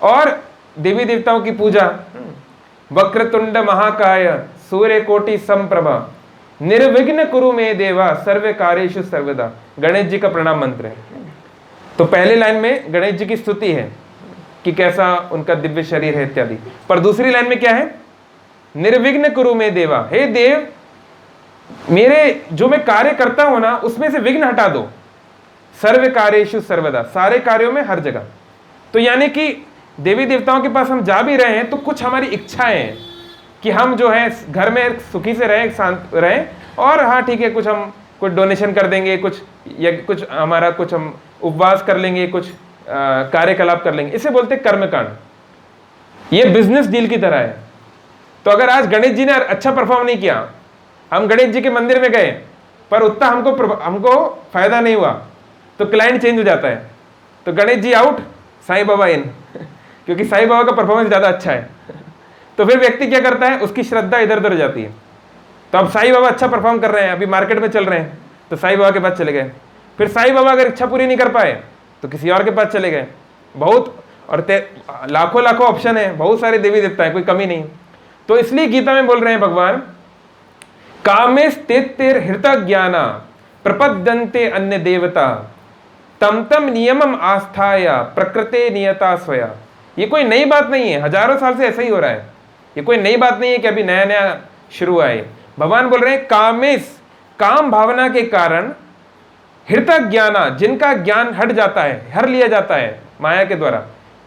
और देवी देवताओं की पूजा, वक्रतुंड महाकाय सूर्य कोटि समप्रभा निर्विघ्न कुरु में देवा सर्व कार्येषु सर्वदा, गणेश जी का प्रणाम मंत्र है। तो पहले लाइन में गणेश जी की स्तुति है कि कैसा उनका दिव्य शरीर है इत्यादि, पर दूसरी लाइन में क्या है, निर्विघ्न कुरु में देवा, हे देव मेरे जो मैं कार्य करता हूं ना उसमें से विघ्न हटा दो, सर्व कार्येषु सर्वदा, सारे कार्यों में हर जगह। तो यानी कि देवी देवताओं के पास हम जा भी रहे हैं तो कुछ हमारी इच्छाएं हैं कि हम जो है घर में सुखी से रहें, शांत रहें, और हाँ ठीक है कुछ हम कुछ डोनेशन कर देंगे, कुछ हमारा कुछ हम उपवास कर लेंगे, कुछ कार्यकलाप कर लेंगे, इसे बोलते हैं कर्मकांड। ये बिजनेस डील की तरह है। तो अगर आज गणेश जी ने अच्छा परफॉर्म नहीं किया, हम गणेश जी के मंदिर में गए पर उतना हमको फायदा नहीं हुआ, तो क्लाइंट चेंज हो जाता है, तो गणेश जी आउट, साईं बाबा इन क्योंकि साईं बाबा का परफॉर्मेंस ज्यादा अच्छा है। तो फिर व्यक्ति क्या करता है, उसकी श्रद्धा इधर उधर हो जाती है। तो अब साईं बाबा अच्छा परफॉर्म कर रहे हैं, अभी मार्केट में चल रहे हैं, तो साईं बाबा के पास चले गए। फिर साईं बाबा अगर इच्छा पूरी नहीं कर पाए तो किसी और के पास चले गए। बहुत और लाखों ऑप्शन है, बहुत सारे देवी देवता है, कोई कमी नहीं। तो इसलिए गीता में बोल रहे हैं भगवान, कामे स्थितिर हृत ज्ञाना प्रपद्यन्ते अन्य देवता तम तम नियमम आस्थाया प्रकृते नियता स्वया। ये कोई नई बात नहीं है, हजारों साल से ऐसा ही हो रहा है, ये कोई नई बात नहीं है कि अभी नया नया शुरू आए। भगवान बोल रहे हैं कामेश, काम भावना के कारण, हृत ज्ञाना, जिनका ज्ञान हट जाता है, हर लिया जाता है माया के द्वारा,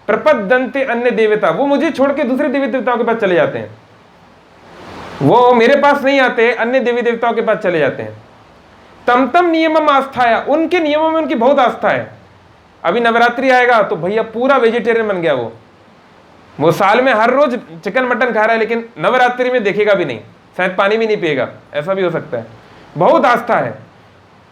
प्रपद्यन्ते अन्य देवता, वो मुझे छोड़ के दूसरे देवी देवताओं के पास चले जाते हैं, वो मेरे पास नहीं आते, अन्य देवी देवताओं के पास चले जाते हैं। तम तम नियमम आस्थाया, उनके नियमों में उनकी बहुत आस्था है। अभी नवरात्रि आएगा तो भैया पूरा वेजिटेरियन बन गया, वो साल में हर रोज चिकन मटन खा रहा है, लेकिन नवरात्रि में देखेगा भी नहीं, शायद पानी भी नहीं पिएगा, ऐसा भी हो सकता है। बहुत आस्था है,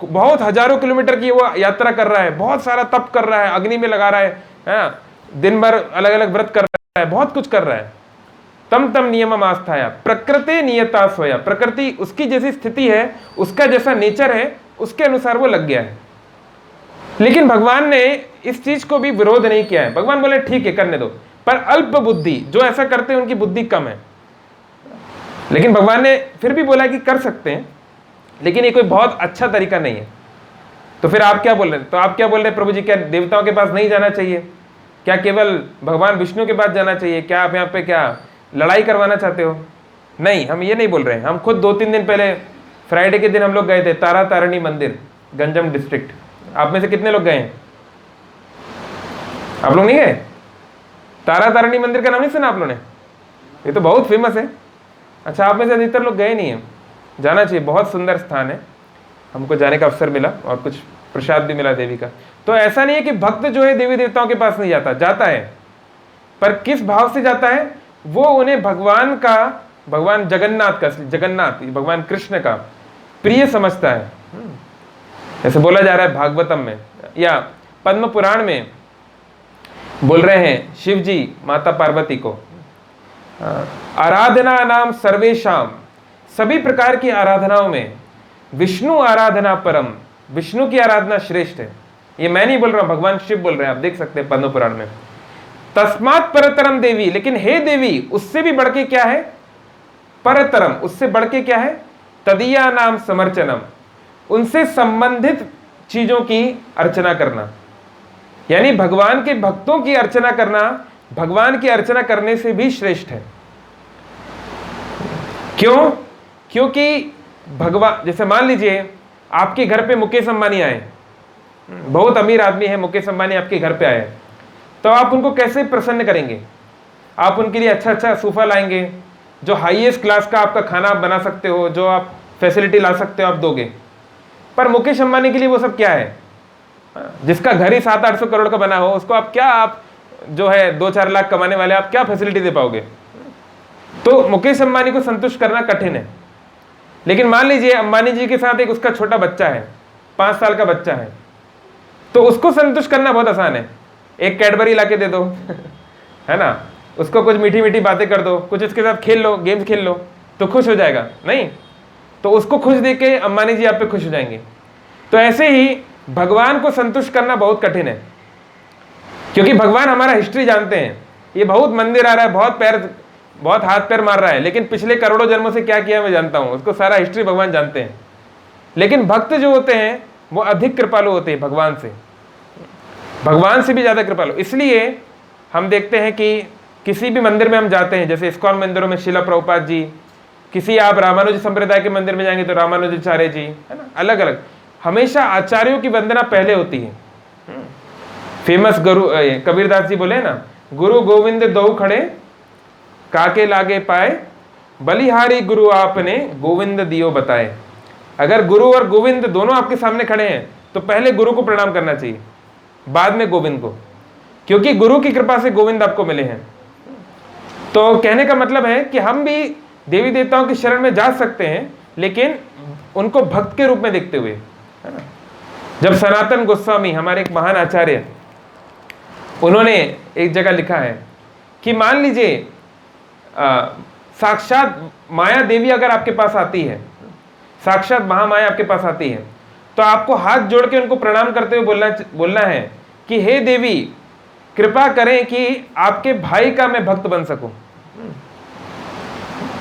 बहुत हजारों किलोमीटर की वो यात्रा कर रहा है, बहुत सारा तप कर रहा है, अग्नि में लगा रहा है, दिन भर अलग अलग व्रत कर रहा है, बहुत कुछ कर रहा है। तम तम नियमम आस्थाया प्रकृति नियता स्वया, प्रकृति उसकी जैसी स्थिति है, उसका जैसा नेचर है, उसके अनुसार वो लग गया है। लेकिन भगवान ने इस चीज को भी विरोध नहीं किया है। भगवान बोले ठीक है करने दो, पर अल्प बुद्धि जो ऐसा करते हैं उनकी बुद्धि कम है। लेकिन भगवान ने फिर भी बोला कि कर सकते हैं, लेकिन ये कोई बहुत अच्छा तरीका नहीं है। तो फिर आप क्या बोल रहे हैं, तो आप क्या बोल रहे हैं, प्रभु जी क्या देवताओं के पास नहीं जाना चाहिए, क्या केवल भगवान विष्णु के पास जाना चाहिए, क्या आप यहाँ पे क्या लड़ाई करवाना चाहते हो? नहीं, हम ये नहीं बोल रहे हैं। हम खुद 2-3 दिन पहले फ्राइडे के दिन हम लोग गए थे तारा तारिणी मंदिर, गंजम डिस्ट्रिक्ट। आप में से कितने लोग गए हैं? आप लोग नहीं गए? तारा तारिणी मंदिर का नाम नहीं सुना आप लोगों ने? ये तो बहुत फेमस है। अच्छा, आप में से अधिकतर लोग गए नहीं हैं, जाना चाहिए, बहुत सुंदर स्थान है। हमको जाने का अवसर मिला और कुछ प्रसाद भी मिला देवी का। तो ऐसा नहीं है कि भक्त जो है देवी देवताओं के पास नहीं जाता, जाता है, पर किस भाव से जाता है, वो उन्हें भगवान जगन्नाथ भगवान कृष्ण का प्रिय समझता है। ऐसे बोला जा रहा है भागवतम में, या पद्म पुराण में बोल रहे हैं शिव जी माता पार्वती को, आराधना नाम सर्वेशाम, सभी प्रकार की आराधनाओं में विष्णु आराधना परम, विष्णु की आराधना श्रेष्ठ है। ये मैं नहीं बोल रहा हूं, भगवान शिव बोल रहे हैं, आप देख सकते हैं पद्म पुराण में। तस्मात् परतरम देवी, लेकिन हे देवी उससे भी बढ़ के क्या है, परतरम, उससे बढ़ के क्या है, तदीया नाम समर्चनम, उनसे संबंधित चीजों की अर्चना करना, यानी भगवान के भक्तों की अर्चना करना भगवान की अर्चना करने से भी श्रेष्ठ है। क्यों? क्योंकि भगवान, जैसे मान लीजिए आपके घर पे मुकेश अंबानी आए, बहुत अमीर आदमी है, मुकेश अंबानी आपके घर पे आए, तो आप उनको कैसे प्रसन्न करेंगे? आप उनके लिए अच्छा अच्छा सोफा लाएंगे, जो हाईएस्ट क्लास का आपका खाना आप बना सकते हो, जो आप फैसिलिटी ला सकते हो, आप दोगे। पर मुकेश अंबानी के लिए वो सब क्या है? जिसका घर ही 700-800 करोड़ का बना हो, उसको आप क्या, आप जो है 2-4 लाख कमाने वाले, आप क्या फैसिलिटी दे पाओगे? तो मुकेश अंबानी को संतुष्ट करना कठिन है। लेकिन मान लीजिए अंबानी जी के साथ एक उसका छोटा बच्चा है, 5 साल का बच्चा है, तो उसको संतुष्ट करना बहुत आसान है। एक कैडबरी ला के दे दो है ना, उसको कुछ मीठी मीठी बातें कर दो, कुछ उसके साथ खेल लो, गेम्स खेल लो, तो खुश हो जाएगा। नहीं तो उसको खुश देख के अंबानी जी आप पे खुश हो जाएंगे। तो ऐसे ही भगवान को संतुष्ट करना बहुत कठिन है, क्योंकि भगवान हमारा हिस्ट्री जानते हैं। ये बहुत मंदिर आ रहा है, बहुत हाथ पैर मार रहा है, लेकिन पिछले करोड़ों जन्मों से क्या किया मैं जानता हूं, उसको सारा हिस्ट्री भगवान जानते हैं। लेकिन भक्त जो होते हैं वो अधिक कृपालु होते हैं भगवान से भी ज्यादा कृपालु। इसलिए हम देखते हैं कि किसी भी मंदिर में हम जाते हैं, जैसे इस्कॉन मंदिरों में शिला प्रभुपाद जी, किसी आप रामानुज संप्रदाय के मंदिर में जाएंगे तो रामानुजाचार्य जी, है ना, अलग अलग, हमेशा आचार्यों की वंदना पहले होती है। फेमस गुरु कबीरदास जी बोले ना, गुरु गोविंद दो खड़े काके लागे पाए, बलिहारी गुरु आपने गोविंद दियो बताए। अगर गुरु और गोविंद दोनों आपके सामने खड़े हैं तो पहले गुरु को प्रणाम करना चाहिए, बाद में गोविंद को, क्योंकि गुरु की कृपा से गोविंद आपको मिले हैं। तो कहने का मतलब है कि हम भी देवी देवताओं की शरण में जा सकते हैं, लेकिन उनको भक्त के रूप में देखते हुए, है ना। जब सनातन गोस्वामी, हमारे एक महान आचार्य, उन्होंने एक जगह लिखा है कि मान लीजिए साक्षात माया देवी अगर आपके पास आती है, साक्षात महामाया आपके पास आती है, तो आपको हाथ जोड़ के उनको प्रणाम करते हुए बोलना है कि हे देवी कृपा करें कि आपके भाई का मैं भक्त बन सकूं।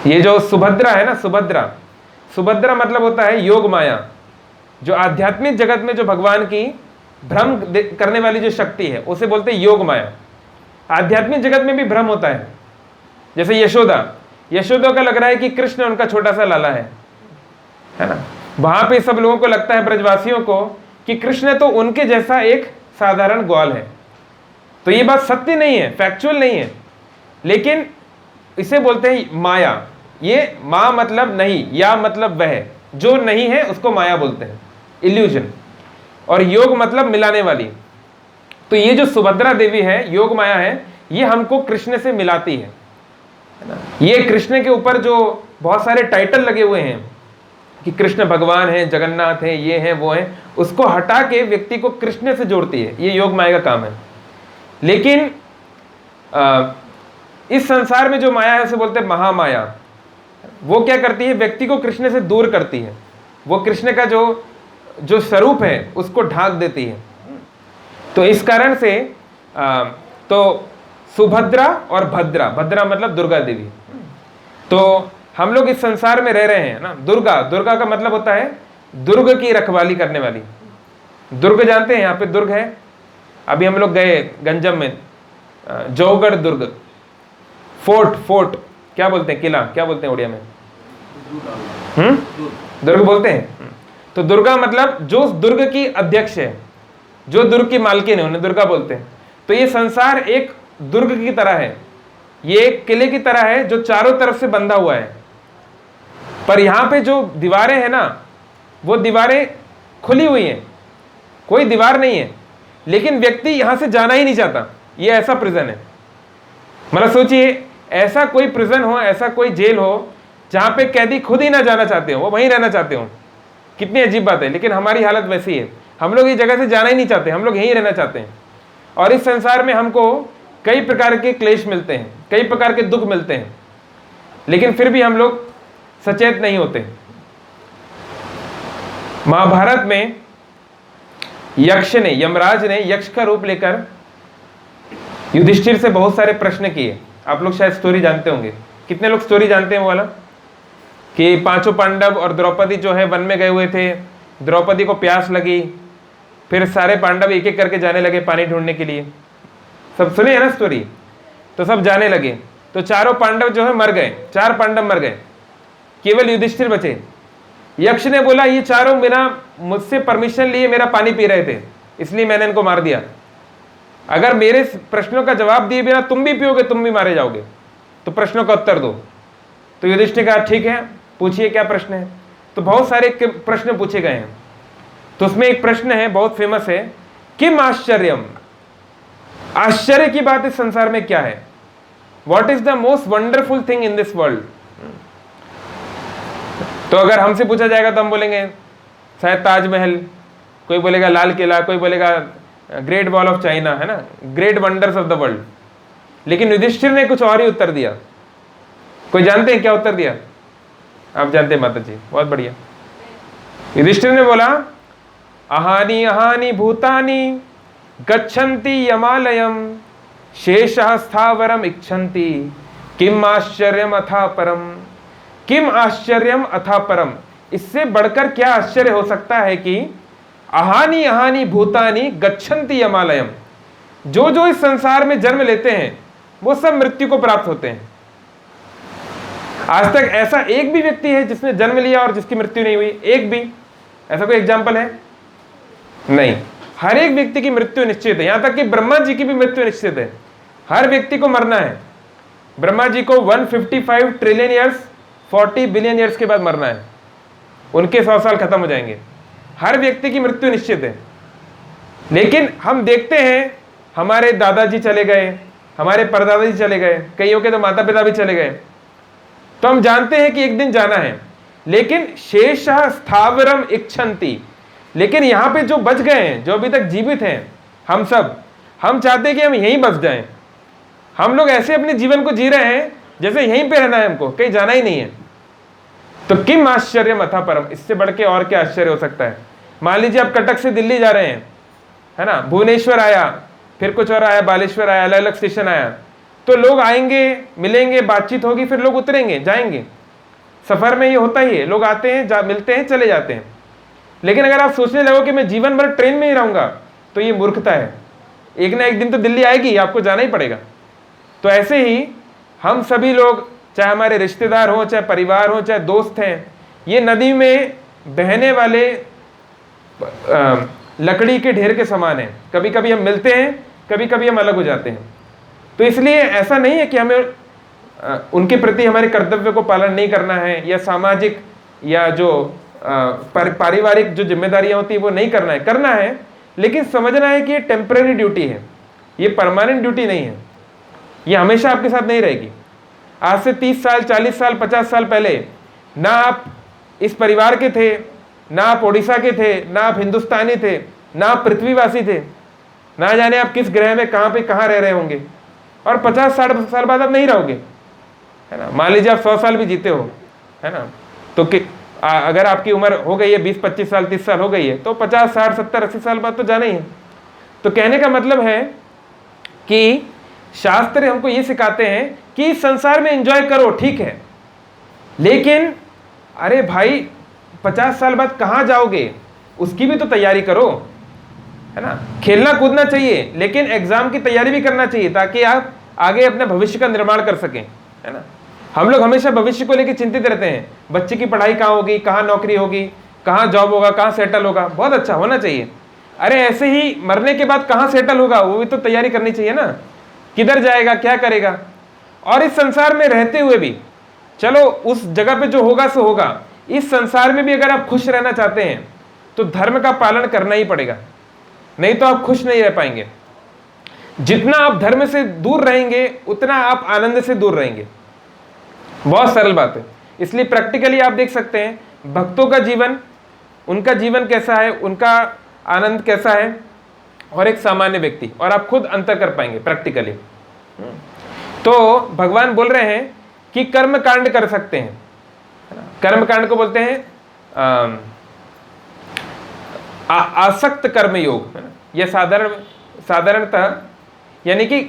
ये जो सुभद्रा है ना, सुभद्रा मतलब होता है योग माया, जो आध्यात्मिक जगत में जो भगवान की भ्रम करने वाली जो शक्ति है उसे बोलते हैं योग माया। आध्यात्मिक जगत में भी भ्रम होता है। जैसे यशोदा का लग रहा है कि कृष्ण उनका छोटा सा लाला है ना, वहां पे सब लोगों को लगता है, ब्रजवासियों को, कि कृष्ण तो उनके जैसा एक साधारण ग्वाल है। तो ये बात सत्य नहीं है, फैक्चुअल नहीं है, लेकिन इसे बोलते हैं माया। ये माँ मतलब नहीं, या मतलब वह जो नहीं है उसको माया बोलते हैं, इल्यूजन। और योग मतलब मिलाने वाली। तो ये जो सुभद्रा देवी है, योग माया है, ये हमको कृष्ण से मिलाती है ना। ये कृष्ण के ऊपर जो बहुत सारे टाइटल लगे हुए हैं कि कृष्ण भगवान है, जगन्नाथ है, ये है वो है, उसको हटा के व्यक्ति को कृष्ण से जोड़ती है। ये योग माया का काम है। लेकिन इस संसार में जो माया है उसे बोलते हैं महामाया। वो क्या करती है? व्यक्ति को कृष्ण से दूर करती है। वो कृष्ण का जो स्वरूप है उसको ढांक देती है। तो इस कारण से तो सुभद्रा और भद्रा मतलब दुर्गा देवी। तो हम लोग इस संसार में रह रहे हैं ना। दुर्गा का मतलब होता है दुर्ग की रखवाली करने वाली। दुर्ग जानते हैं? यहाँ पे दुर्ग है। अभी हम लोग गए गंजम में, जौगढ़ दुर्ग, फोर्ट क्या बोलते हैं, किला क्या बोलते हैं उड़िया में? दुर्ग बोलते हैं। तो दुर्गा मतलब जो दुर्ग की अध्यक्ष है, जो दुर्ग की मालकिन है, उन्हें दुर्गा बोलते हैं। तो ये संसार एक दुर्ग की तरह है, ये एक किले की तरह है जो चारों तरफ से बंधा हुआ है। पर यहाँ पे जो दीवारें हैं ना, वो दीवारें खुली हुई हैं, कोई दीवार नहीं है, लेकिन व्यक्ति यहां से जाना ही नहीं चाहता। ये ऐसा प्रिजन है। मतलब सोचिए, ऐसा कोई प्रिजन हो, ऐसा कोई जेल हो जहां पे कैदी खुद ही ना जाना चाहते हो, वो वहीं रहना चाहते हो। कितनी अजीब बात है। लेकिन हमारी हालत वैसी है, हम लोग इस जगह से जाना ही नहीं चाहते, हम लोग यहीं रहना चाहते हैं। और इस संसार में हमको कई प्रकार के क्लेश मिलते हैं, कई प्रकार के दुख मिलते हैं, लेकिन फिर भी हम लोग सचेत नहीं होते। महाभारत में यमराज ने यक्ष का रूप लेकर युधिष्ठिर से बहुत सारे प्रश्न किए। आप लोग शायद स्टोरी जानते होंगे। कितने लोग स्टोरी जानते हैं वो वाला, कि पांचों पांडव और द्रौपदी जो है वन में गए हुए थे, द्रौपदी को प्यास लगी, फिर सारे पांडव एक एक करके जाने लगे पानी ढूंढने के लिए। सब सुने है ना स्टोरी? तो सब जाने लगे, तो चारों पांडव जो है मर गए, 4 पांडव मर गए, केवल युधिष्ठिर बचे। यक्ष ने बोला ये चारों बिना मुझसे परमिशन लिए मेरा पानी पी रहे थे, इसलिए मैंने इनको मार दिया। अगर मेरे प्रश्नों का जवाब दिए बिना तुम भी पियोगे, तुम भी मारे जाओगे, तो प्रश्नों का उत्तर दो। तो युधिष्ठिर कहा ठीक है, पूछिए क्या प्रश्न है। तो बहुत सारे प्रश्न पूछे गए हैं। तो उसमें एक प्रश्न है बहुत फेमस है, किम आश्चर्यम, आश्चर्य की बात इस संसार में क्या है? What is the most wonderful thing in this world? तो अगर हमसे पूछा जाएगा तो हम बोलेंगे शायद ताजमहल, कोई बोलेगा लाल किला, कोई बोलेगा ग्रेट वॉल ऑफ चाइना, है ना, great wonders of the world. लेकिन युधिष्ठिर ने कुछ और ही उत्तर दिया। कोई जानते हैं क्या उत्तर दिया? आप जानते हैं माता जी, बहुत बढ़िया। युधिष्ठिर ने बोला अहानि अहानि भूतानि गच्छन्ति यमालयम शेषः स्थावरम इच्छन्ति किम आश्चर्यम अथा परम। किम आश्चर्यम अथा परम, इससे बढ़कर क्या आश्चर्य हो सकता है कि अहानि अहानि भूतानि गच्छन्ति यमालयम, जो जो इस संसार में जन्म लेते हैं वो सब मृत्यु को प्राप्त होते हैं। आज तक ऐसा एक भी व्यक्ति है जिसने जन्म लिया और जिसकी मृत्यु नहीं हुई? एक भी ऐसा कोई एग्जाम्पल है? नहीं। हर एक व्यक्ति की मृत्यु निश्चित है, यहां तक कि ब्रह्मा जी की भी मृत्यु निश्चित है। हर व्यक्ति को मरना है। ब्रह्मा जी को 155 ट्रिलियन ईयर्स 40 बिलियन ईयर्स के बाद मरना है, उनके 100 साल खत्म हो जाएंगे। हर व्यक्ति की मृत्यु निश्चित है। लेकिन हम देखते हैं हमारे दादाजी चले गए, हमारे परदादाजी चले गए, कईयों के तो माता पिता भी चले गए, तो हम जानते हैं कि एक दिन जाना है। लेकिन शेषः स्थावरम इच्छन्ति, लेकिन यहां पे जो बच गए हैं, जो अभी तक जीवित हैं, हम चाहते हैं कि हम यहीं बस जाएं। हम लोग ऐसे अपने जीवन को जी रहे हैं जैसे यहीं पे रहना है, हमको कहीं जाना ही नहीं है। तो किम आश्चर्यम अथा परम, इससे बढ़ के और क्या आश्चर्य हो सकता है? मान लीजिए आप कटक से दिल्ली जा रहे हैं, है ना, भुवनेश्वर आया, फिर कुछ और आया, बालेश्वर आया, अलग अलग स्टेशन आया, तो लोग आएंगे, मिलेंगे, बातचीत होगी, फिर लोग उतरेंगे, जाएंगे। सफर में ये होता ही है, लोग आते हैं, मिलते हैं, चले जाते हैं। लेकिन अगर आप सोचने लगो कि मैं जीवन भर ट्रेन में ही रहूंगा, तो ये मूर्खता है। एक ना एक दिन तो दिल्ली आएगी, आपको जाना ही पड़ेगा। तो ऐसे ही हम सभी लोग, चाहे हमारे रिश्तेदार हो, चाहे परिवार हो, चाहे दोस्त हैं, ये नदी में बहने वाले लकड़ी के ढेर के समान है। कभी कभी हम मिलते हैं, कभी कभी हम अलग हो जाते हैं। तो इसलिए ऐसा नहीं है कि हमें उनके प्रति हमारे कर्तव्य को पालन नहीं करना है, या सामाजिक या जो पारिवारिक जो जिम्मेदारियां होती है वो नहीं करना है, करना है। लेकिन समझना है कि ये टेम्पररी ड्यूटी है, ये परमानेंट ड्यूटी नहीं है, ये हमेशा आपके साथ नहीं रहेगी। आज से 30 साल, 40 साल, 50 साल पहले ना आप इस परिवार के थे, ना आप उड़ीसा के थे, ना आप हिंदुस्तानी थे, ना आप पृथ्वीवासी थे, ना जाने आप किस ग्रह में कहाँ पे कहाँ रह रहे होंगे, और 50-60 साल बाद आप नहीं रहोगे, है ना। मान लीजिए आप 100 साल भी जीते हो, है ना, तो अगर आपकी उम्र हो गई है 20-25 साल, 30 साल हो गई है, तो 50, 60, 70, 80 साल बाद तो जाना ही है। तो कहने का मतलब है कि शास्त्र हमको ये सिखाते हैं कि संसार में एंजॉय करो, ठीक है, लेकिन अरे भाई 50 साल बाद कहाँ जाओगे, उसकी भी तो तैयारी करो, है ना। खेलना कूदना चाहिए, लेकिन एग्जाम की तैयारी भी करना चाहिए, ताकि आप आगे अपने भविष्य का निर्माण कर सकें, है ना। हम लोग हमेशा भविष्य को लेकर चिंतित रहते हैं, बच्चे की पढ़ाई कहाँ होगी, कहाँ नौकरी होगी, कहाँ जॉब होगा, कहाँ सेटल होगा। बहुत अच्छा, होना चाहिए। अरे ऐसे ही मरने के बाद कहाँ सेटल होगा, वो भी तो तैयारी करनी चाहिए ना, किधर जाएगा, क्या करेगा। और इस संसार में रहते हुए भी, चलो उस जगह पे जो होगा सो होगा, इस संसार में भी अगर आप खुश रहना चाहते हैं तो धर्म का पालन करना ही पड़ेगा, नहीं तो आप खुश नहीं रह पाएंगे। जितना आप धर्म से दूर रहेंगे उतना आप आनंद से दूर रहेंगे। बहुत सरल बात है। इसलिए प्रैक्टिकली आप देख सकते हैं भक्तों का जीवन, उनका जीवन कैसा है, उनका आनंद कैसा है, और एक सामान्य व्यक्ति, और आप खुद अंतर कर पाएंगे प्रैक्टिकली। तो भगवान बोल रहे हैं कि कर्म कांड कर सकते हैं, कर्म कांड को बोलते हैं आसक्त कर्म योग, है ना। यह साधारणतः यानी कि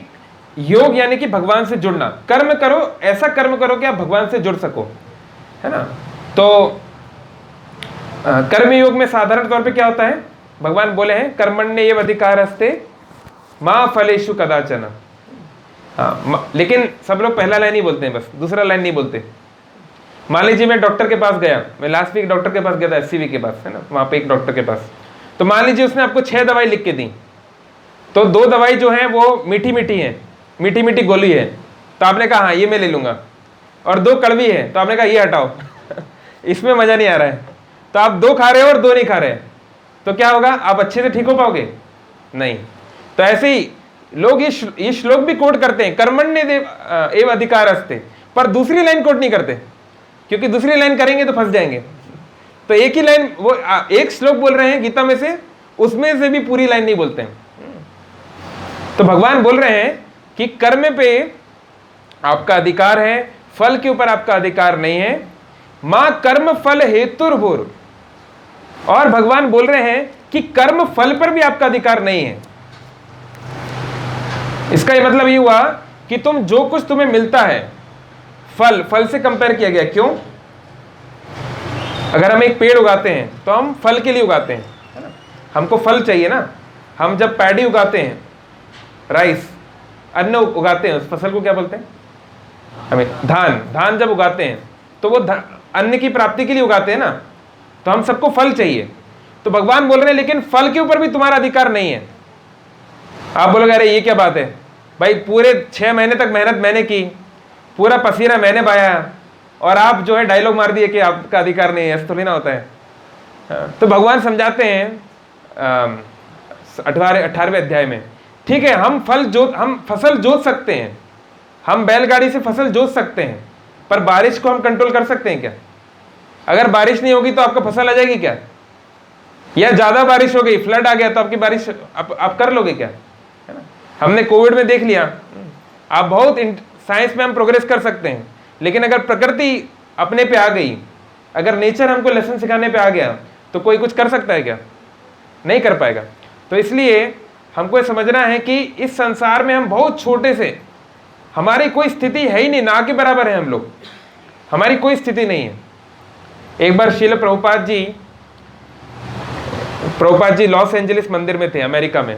योग यानी कि भगवान से जुड़ना, कर्म करो, ऐसा कर्म करो कि आप भगवान से जुड़ सको, है ना। तो कर्म योग में साधारण तौर पे क्या होता है, भगवान बोले हैं कर्मण्येव अधिकारस्ते मा फलेषु कदाचन। हाँ, लेकिन सब लोग पहला लाइन ही बोलते हैं, बस दूसरा लाइन नहीं बोलते। मान लीजिए मैं डॉक्टर के पास गया, मैं लास्ट वीक डॉक्टर के पास गया था, SCV के पास, है ना, वहाँ पे एक डॉक्टर के पास। तो मान लीजिए उसने आपको 6 दवाई लिख के दी, तो 2 दवाई जो है वो मीठी मीठी है, मीठी मीठी गोली है, तो आपने कहा हाँ ये मैं ले लूँगा, और 2 कड़वी है, तो आपने कहा ये हटाओ इसमें मज़ा नहीं आ रहा है, तो आप 2 खा रहे हो और 2 नहीं खा रहे, तो क्या होगा, आप अच्छे से ठीक हो पाओगे? नहीं। तो ऐसे ही लोग ये श्लोक भी कोट करते हैं, कर्मण्येव एव अधिकारस्ते, पर दूसरी लाइन कोट नहीं करते, क्योंकि दूसरी लाइन करेंगे तो फंस जाएंगे। तो एक ही लाइन, वो एक श्लोक बोल रहे हैं गीता में से, उसमें से भी पूरी लाइन नहीं बोलते हैं। तो भगवान बोल रहे हैं कि कर्म पे आपका अधिकार है, फल के ऊपर आपका अधिकार नहीं है। मां कर्म फल हेतुर्भुर, और भगवान बोल रहे हैं कि कर्म फल पर भी आपका अधिकार नहीं है। इसका ये मतलब ये हुआ कि तुम जो कुछ तुम्हें मिलता है, फल से कंपेयर किया गया, क्यों? अगर हम एक पेड़ उगाते हैं तो हम फल के लिए उगाते हैं, है ना, हमको फल चाहिए ना। हम जब पैडी उगाते हैं, राइस, अन्न उगाते हैं, उस फसल को क्या बोलते हैं? हमें धान जब उगाते हैं तो वो अन्न की प्राप्ति के लिए उगाते हैं ना, तो हम सबको फल चाहिए। तो भगवान बोल रहे हैं लेकिन फल के ऊपर भी तुम्हारा अधिकार नहीं है। आप बोलोगे अरे ये क्या बात है भाई, पूरे 6 महीने तक मेहनत मैंने की, पूरा पसीना मैंने बहाया, और आप जो है डायलॉग मार दिए कि आपका अधिकार नहीं है, ऐसा थोड़ी ना होता है। तो भगवान समझाते हैं 18वें अध्याय में, ठीक है हम फसल जोत सकते हैं, हम बैलगाड़ी से फसल जोत सकते हैं, पर बारिश को हम कंट्रोल कर सकते हैं क्या? अगर बारिश नहीं होगी तो आपका फसल आ जाएगी क्या? या ज्यादा बारिश हो गई, फ्लड आ गया, तो आपकी बारिश आप कर लोगे क्या? है ना, हमने कोविड में देख लिया। आप बहुत साइंस में हम प्रोग्रेस कर सकते हैं, लेकिन अगर प्रकृति अपने पे आ गई, अगर नेचर हमको लेसन सिखाने पे आ गया, तो कोई कुछ कर सकता है क्या? नहीं कर पाएगा। तो इसलिए हमको ये समझना है कि इस संसार में हम बहुत छोटे से, हमारी कोई स्थिति है ही नहीं, ना के बराबर है हम लोग, हमारी कोई स्थिति नहीं है। एक बार श्रील प्रभुपाद जी लॉस एंजलिस मंदिर में थे, अमेरिका में,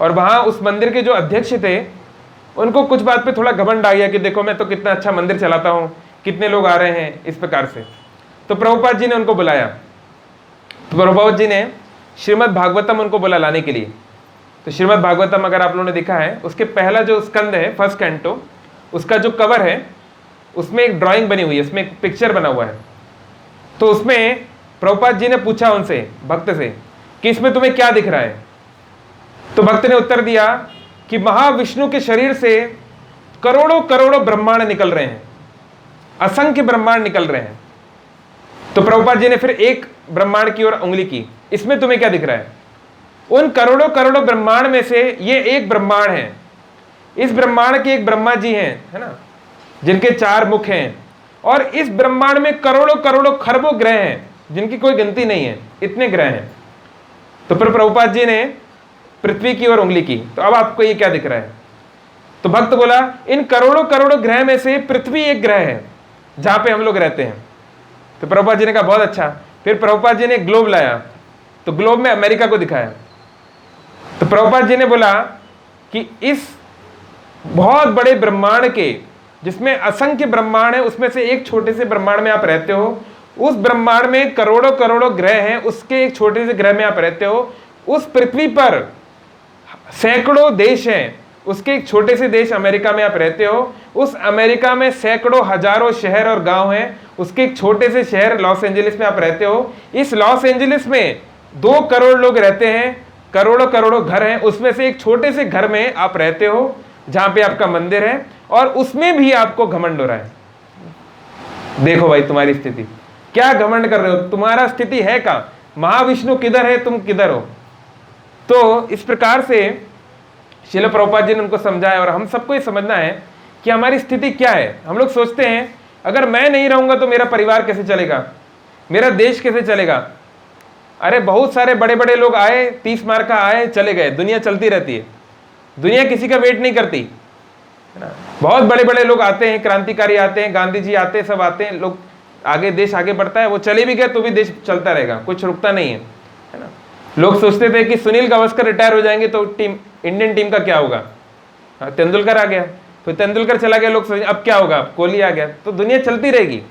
और वहाँ उस मंदिर के जो अध्यक्ष थे, उनको कुछ बात पे थोड़ा घमंड आ गया कि देखो मैं तो कितना अच्छा मंदिर चलाता हूँ, कितने लोग आ रहे हैं, इस प्रकार से। तो प्रभुपाद जी ने उनको बुलाया, तो प्रभुपाद जी ने श्रीमद् भागवतम उनको बोला लाने के लिए। तो श्रीमद् भागवतम अगर आप लोगों ने देखा है, उसके पहला जो स्कंद है, फर्स्ट कैंटो, उसका जो कवर है, उसमें एक ड्राइंग बनी हुई है, उसमें एक पिक्चर बना हुआ है। तो उसमें प्रभुपाद जी ने पूछा उनसे, भक्त से, कि इसमें तुम्हें क्या दिख रहा है? तो भक्त ने उत्तर दिया कि महाविष्णु के शरीर से करोड़ों करोड़ों ब्रह्मांड निकल रहे हैं, असंख्य ब्रह्मांड निकल रहे हैं। तो प्रभुपाद जी ने फिर एक ब्रह्मांड की ओर उंगली की, इसमें तुम्हें क्या दिख रहा है? उन करोड़ों करोड़ों ब्रह्मांड में से ये एक ब्रह्मांड है। इस ब्रह्मांड के एक ब्रह्मा जी हैं, है ना, जिनके 4 मुख हैं, और इस ब्रह्मांड में करोड़ों करोड़ों खरबों ग्रह हैं, जिनकी कोई गिनती नहीं है, इतने ग्रह हैं। तो फिर प्रभुपाद जी ने पृथ्वी की ओर उंगली की, तो अब आपको ये क्या दिख रहा है? तो भक्त बोला इन करोड़ों करोड़ों ग्रह में से पृथ्वी एक ग्रह है जहां पे हम लोग रहते हैं। तो प्रभुपाद जी ने कहा बहुत अच्छा। फिर प्रभुपाद जी ने एक ग्लोब लाया, तो ग्लोब में अमेरिका को दिखाया। तो प्रभुपाद जी ने बोला कि इस बहुत बड़े ब्रह्मांड के, जिसमें असंख्य ब्रह्मांड है, उसमें से एक छोटे से ब्रह्मांड में आप रहते हो। उस ब्रह्मांड में करोड़ों करोड़ों ग्रह हैं, उसके एक छोटे से ग्रह में आप रहते हो। उस पृथ्वी पर सैकड़ों देश हैं, उसके एक छोटे से देश अमेरिका में आप रहते हो। उस अमेरिका में सैकड़ों हजारों शहर और गांव हैं, उसके एक छोटे से शहर लॉस एंजलिस में आप रहते हो। इस लॉस एंजलिस में 2 करोड़ लोग रहते हैं, करोड़ों करोड़ों घर हैं, उसमें से एक छोटे से घर में आप रहते हो जहां पे आपका मंदिर है, और उसमें भी आपको घमंड हो रहा है। देखो भाई तुम्हारी स्थिति, क्या घमंड कर रहे हो? तुम्हारा स्थिति है कहां? महाविष्णु किधर है, तुम किधर हो? तो इस प्रकार से श्रील प्रभुपाद जी ने उनको समझाया, और हम सबको ये समझना है कि हमारी स्थिति क्या है। हम लोग सोचते हैं अगर मैं नहीं रहूंगा तो मेरा परिवार कैसे चलेगा, मेरा देश कैसे चलेगा। अरे बहुत सारे बड़े बड़े लोग आए, 30 मार का आए, चले गए, दुनिया चलती रहती है, दुनिया किसी का वेट नहीं करती। है ना। बहुत बड़े बड़े लोग आते हैं, क्रांतिकारी आते हैं, गांधी जी आते हैं, सब आते हैं, लोग आगे, देश आगे बढ़ता है। वो चले भी गए तो भी देश चलता रहेगा, कुछ रुकता नहीं है ना। लोग सोचते थे कि सुनील गावस्कर रिटायर हो जाएंगे तो टीम, इंडियन टीम का क्या होगा। तेंदुलकर आ गया, फिर तेंदुलकर चला गया, लोग सोचे अब क्या होगा, कोहली आ गया, तो दुनिया चलती रहेगी,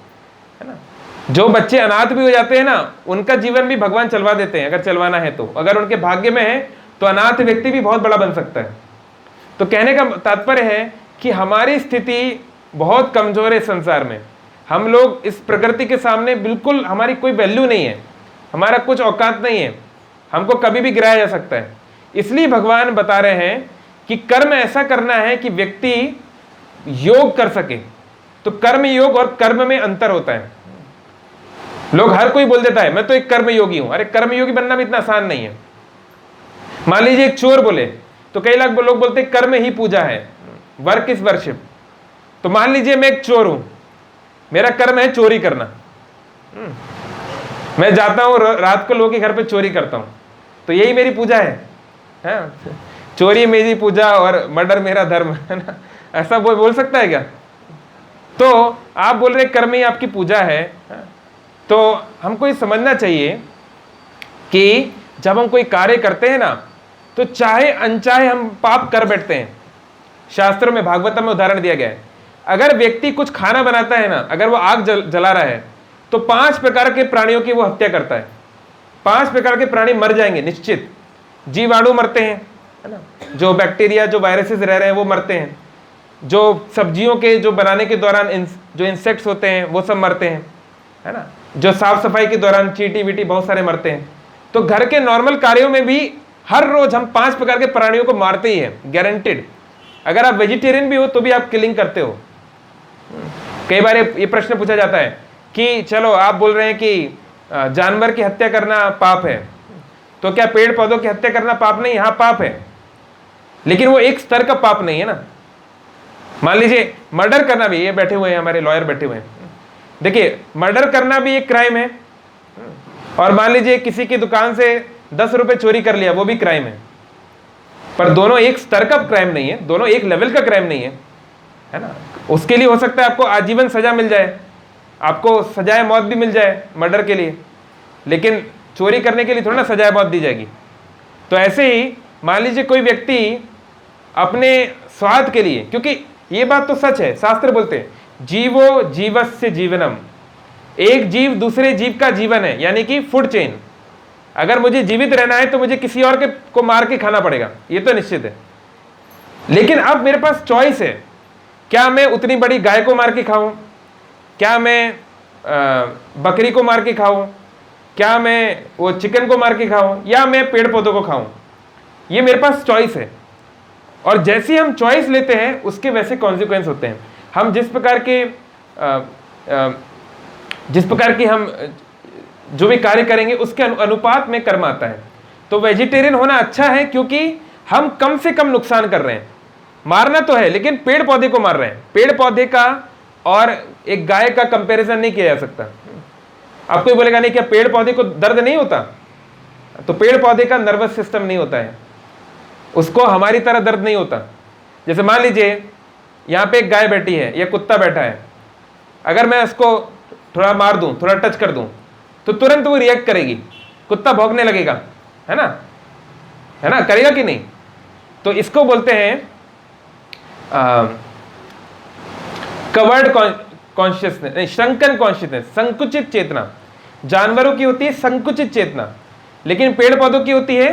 है ना। जो बच्चे अनाथ भी हो जाते हैं ना, उनका जीवन भी भगवान चलवा देते हैं, अगर चलवाना है तो। अगर उनके भाग्य में है तो अनाथ व्यक्ति भी बहुत बड़ा बन सकता है। तो कहने का तात्पर्य है कि हमारी स्थिति बहुत कमजोर है संसार में। हम लोग इस प्रकृति के सामने बिल्कुल, हमारी कोई वैल्यू नहीं है, हमारा कुछ औकात नहीं है, हमको कभी भी गिराया जा सकता है। इसलिए भगवान बता रहे हैं कि कर्म ऐसा करना है कि व्यक्ति योग कर सके। तो कर्म योग और कर्म में अंतर होता है। लोग, हर कोई बोल देता है मैं तो एक कर्म योगी हूं। अरे कर्म योगी बनना भी इतना आसान नहीं है। मान लीजिए एक चोर बोले तो कई लाख लोग बोलते कर्म ही पूजा है, वर्क इज वर्शिप। तो मान लीजिए मैं एक चोर हूं, मेरा कर्म है चोरी करना। मैं जाता हूं रात को लोगों के घर पे चोरी करता हूं, तो यही मेरी पूजा है। चोरी मेरी पूजा और मर्डर मेरा धर्म, है ना। ऐसा बोल सकता है क्या? तो आप बोल रहे कर्म ही आपकी पूजा है। तो हमको ये समझना चाहिए कि जब हम कोई कार्य करते हैं ना, तो चाहे अनचाहे हम पाप कर बैठते हैं। शास्त्रों में, भागवतम में उदाहरण दिया गया है, अगर व्यक्ति कुछ खाना बनाता है ना, अगर वो आग जला रहा है तो 5 प्रकार के प्राणियों की वो हत्या करता है। 5 प्रकार के प्राणी मर जाएंगे निश्चित। जीवाणु मरते हैं, है ना, जो बैक्टीरिया, जो वायरसेस रह रहे हैं वो मरते हैं, जो सब्जियों के जो बनाने के दौरान जो इंसेक्ट्स होते हैं वो सब मरते हैं, है ना, जो साफ सफाई के दौरान चींटी वीटी बहुत सारे मरते हैं। तो घर के नॉर्मल कार्यों में भी हर रोज हम 5 प्रकार के प्राणियों को मारते ही हैं, गारंटेड। अगर आप वेजिटेरियन भी हो तो भी आप किलिंग करते हो। कई बार ये प्रश्न पूछा जाता है कि चलो आप बोल रहे हैं कि जानवर की हत्या करना पाप है, तो क्या पेड़ पौधों की हत्या करना पाप नहीं? हाँ पाप है, लेकिन वो एक स्तर का पाप नहीं है ना। मान लीजिए मर्डर करना भी, ये बैठे हुए हैं हमारे लॉयर बैठे हुए हैं, देखिए मर्डर करना भी एक क्राइम है। और मान लीजिए किसी की दुकान से 10 रुपए चोरी कर लिया, वो भी क्राइम है। पर दोनों एक स्तर का क्राइम नहीं है, दोनों एक लेवल का क्राइम नहीं है ना। उसके लिए हो सकता है आपको आजीवन सजा मिल जाए, आपको सजाए मौत भी मिल जाए मर्डर के लिए, लेकिन चोरी करने के लिए थोड़ा ना सजाए मौत दी जाएगी। तो ऐसे ही मान लीजिए कोई व्यक्ति अपने स्वार्थ के लिए, क्योंकि ये बात तो सच है, शास्त्र बोलते हैं जीवो जीवस्य जीवनम, एक जीव दूसरे जीव का जीवन है, यानी कि फूड चेन। अगर मुझे जीवित रहना है तो मुझे किसी और को मार के खाना पड़ेगा, ये तो निश्चित है। लेकिन अब मेरे पास चॉइस है, क्या मैं उतनी बड़ी गाय को मार के खाऊं, क्या मैं बकरी को मार के खाऊं, क्या मैं वो चिकन को मार के खाऊं, या मैं पेड़ पौधों को खाऊं। ये मेरे पास चॉइस है। और जैसे हम चॉइस लेते हैं उसके वैसे कॉन्सिक्वेंस होते हैं। हम जिस प्रकार की हम जो भी कार्य करेंगे उसके अनुपात में कर्म आता है। तो वेजिटेरियन होना अच्छा है क्योंकि हम कम से कम नुकसान कर रहे हैं। मारना तो है लेकिन पेड़ पौधे को मार रहे हैं। पेड़ पौधे का और एक गाय का कंपैरिजन नहीं किया जा सकता। आप कोई बोलेगा नहीं क्या पेड़ पौधे को दर्द नहीं होता? तो पेड़ पौधे का नर्वस सिस्टम नहीं होता है, उसको हमारी तरह दर्द नहीं होता। जैसे मान लीजिए यहाँ पे एक गाय बैठी है या कुत्ता बैठा है, अगर मैं उसको थोड़ा मार दूं, थोड़ा टच कर दूं, तो तुरंत वो रिएक्ट करेगी, कुत्ता भौंकने लगेगा, है ना, है ना, करेगा कि नहीं? तो इसको बोलते हैं कवर्ड कॉन्शियसनेस, श्रंकन कॉन्शियसनेस, संकुचित चेतना। जानवरों की होती है संकुचित चेतना, लेकिन पेड़ पौधों की होती है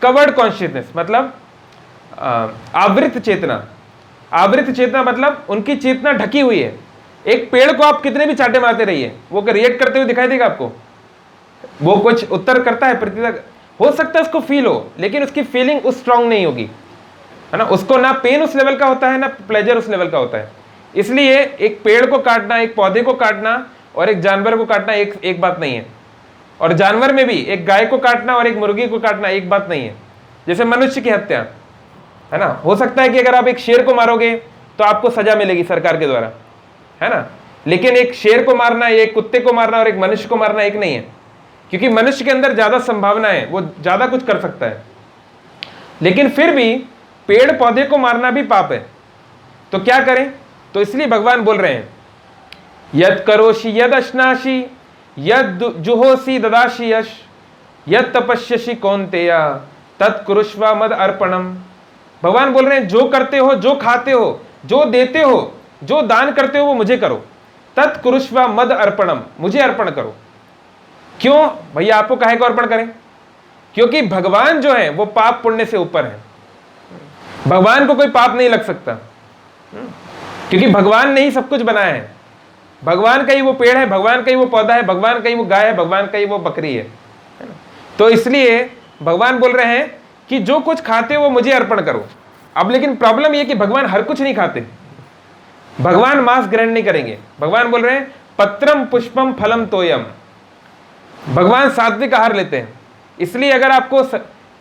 कवर्ड कॉन्शियसनेस, मतलब आवृत चेतना। आवृत चेतना मतलब उनकी चेतना ढकी हुई है। एक पेड़ को आप कितने भी चाटे मारते रहिए, वो रिएक्ट करते हुए दिखाई देगा आपको? वो कुछ उत्तर करता है, प्रतिक्रिया हो सकता है उसको फील हो, लेकिन उसकी फीलिंग उस स्ट्रांग नहीं होगी, है ना। उसको ना पेन उस लेवल का होता है, ना प्लेजर उस लेवल का होता है। इसलिए एक पेड़ को काटना, एक पौधे को काटना और एक जानवर को काटना एक बात नहीं है। और जानवर में भी एक गाय को काटना और एक मुर्गी को काटना एक बात नहीं है। जैसे मनुष्य की हत्या, है ना, हो सकता है कि अगर आप एक शेर को मारोगे तो आपको सजा मिलेगी सरकार के द्वारा, है ना, लेकिन एक शेर को मारना, एक कुत्ते को मारना और एक मनुष्य को मारना एक नहीं है, क्योंकि मनुष्य के अंदर ज्यादा संभावना है, वो ज्यादा कुछ कर सकता है। लेकिन फिर भी पेड़ पौधे को मारना भी पाप है। तो क्या करें? तो इसलिए भगवान बोल रहे हैं यद करोषि यद अश्नाशी यद जुहोसी ददाशी यश यद तपस्यसि कौन्तेय तत्कुरुष्व मद अर्पणम। भगवान बोल रहे हैं जो करते हो, जो खाते हो, जो देते हो, जो दान करते हो वो मुझे करो। तत्कुरुष्व मद अर्पणम, मुझे अर्पण करो। क्यों भैया आपको काहे को अर्पण करें? क्योंकि भगवान जो है वो पाप पुण्य से ऊपर है। भगवान को कोई पाप नहीं लग सकता, क्योंकि भगवान ने ही सब कुछ बनाया है। भगवान का ही वो पेड़ है, भगवान का ही वो पौधा है, भगवान का ही वो गाय है, भगवान का ही वो बकरी है ना? तो इसलिए भगवान बोल रहे हैं कि जो कुछ खाते हो वो मुझे अर्पण करो। अब लेकिन प्रॉब्लम ये कि भगवान हर कुछ नहीं खाते, भगवान मांस ग्रहण नहीं करेंगे। भगवान बोल रहे हैं पत्रम पुष्पम फलम तोयम, भगवान सात्विक आहार लेते हैं। इसलिए अगर आपको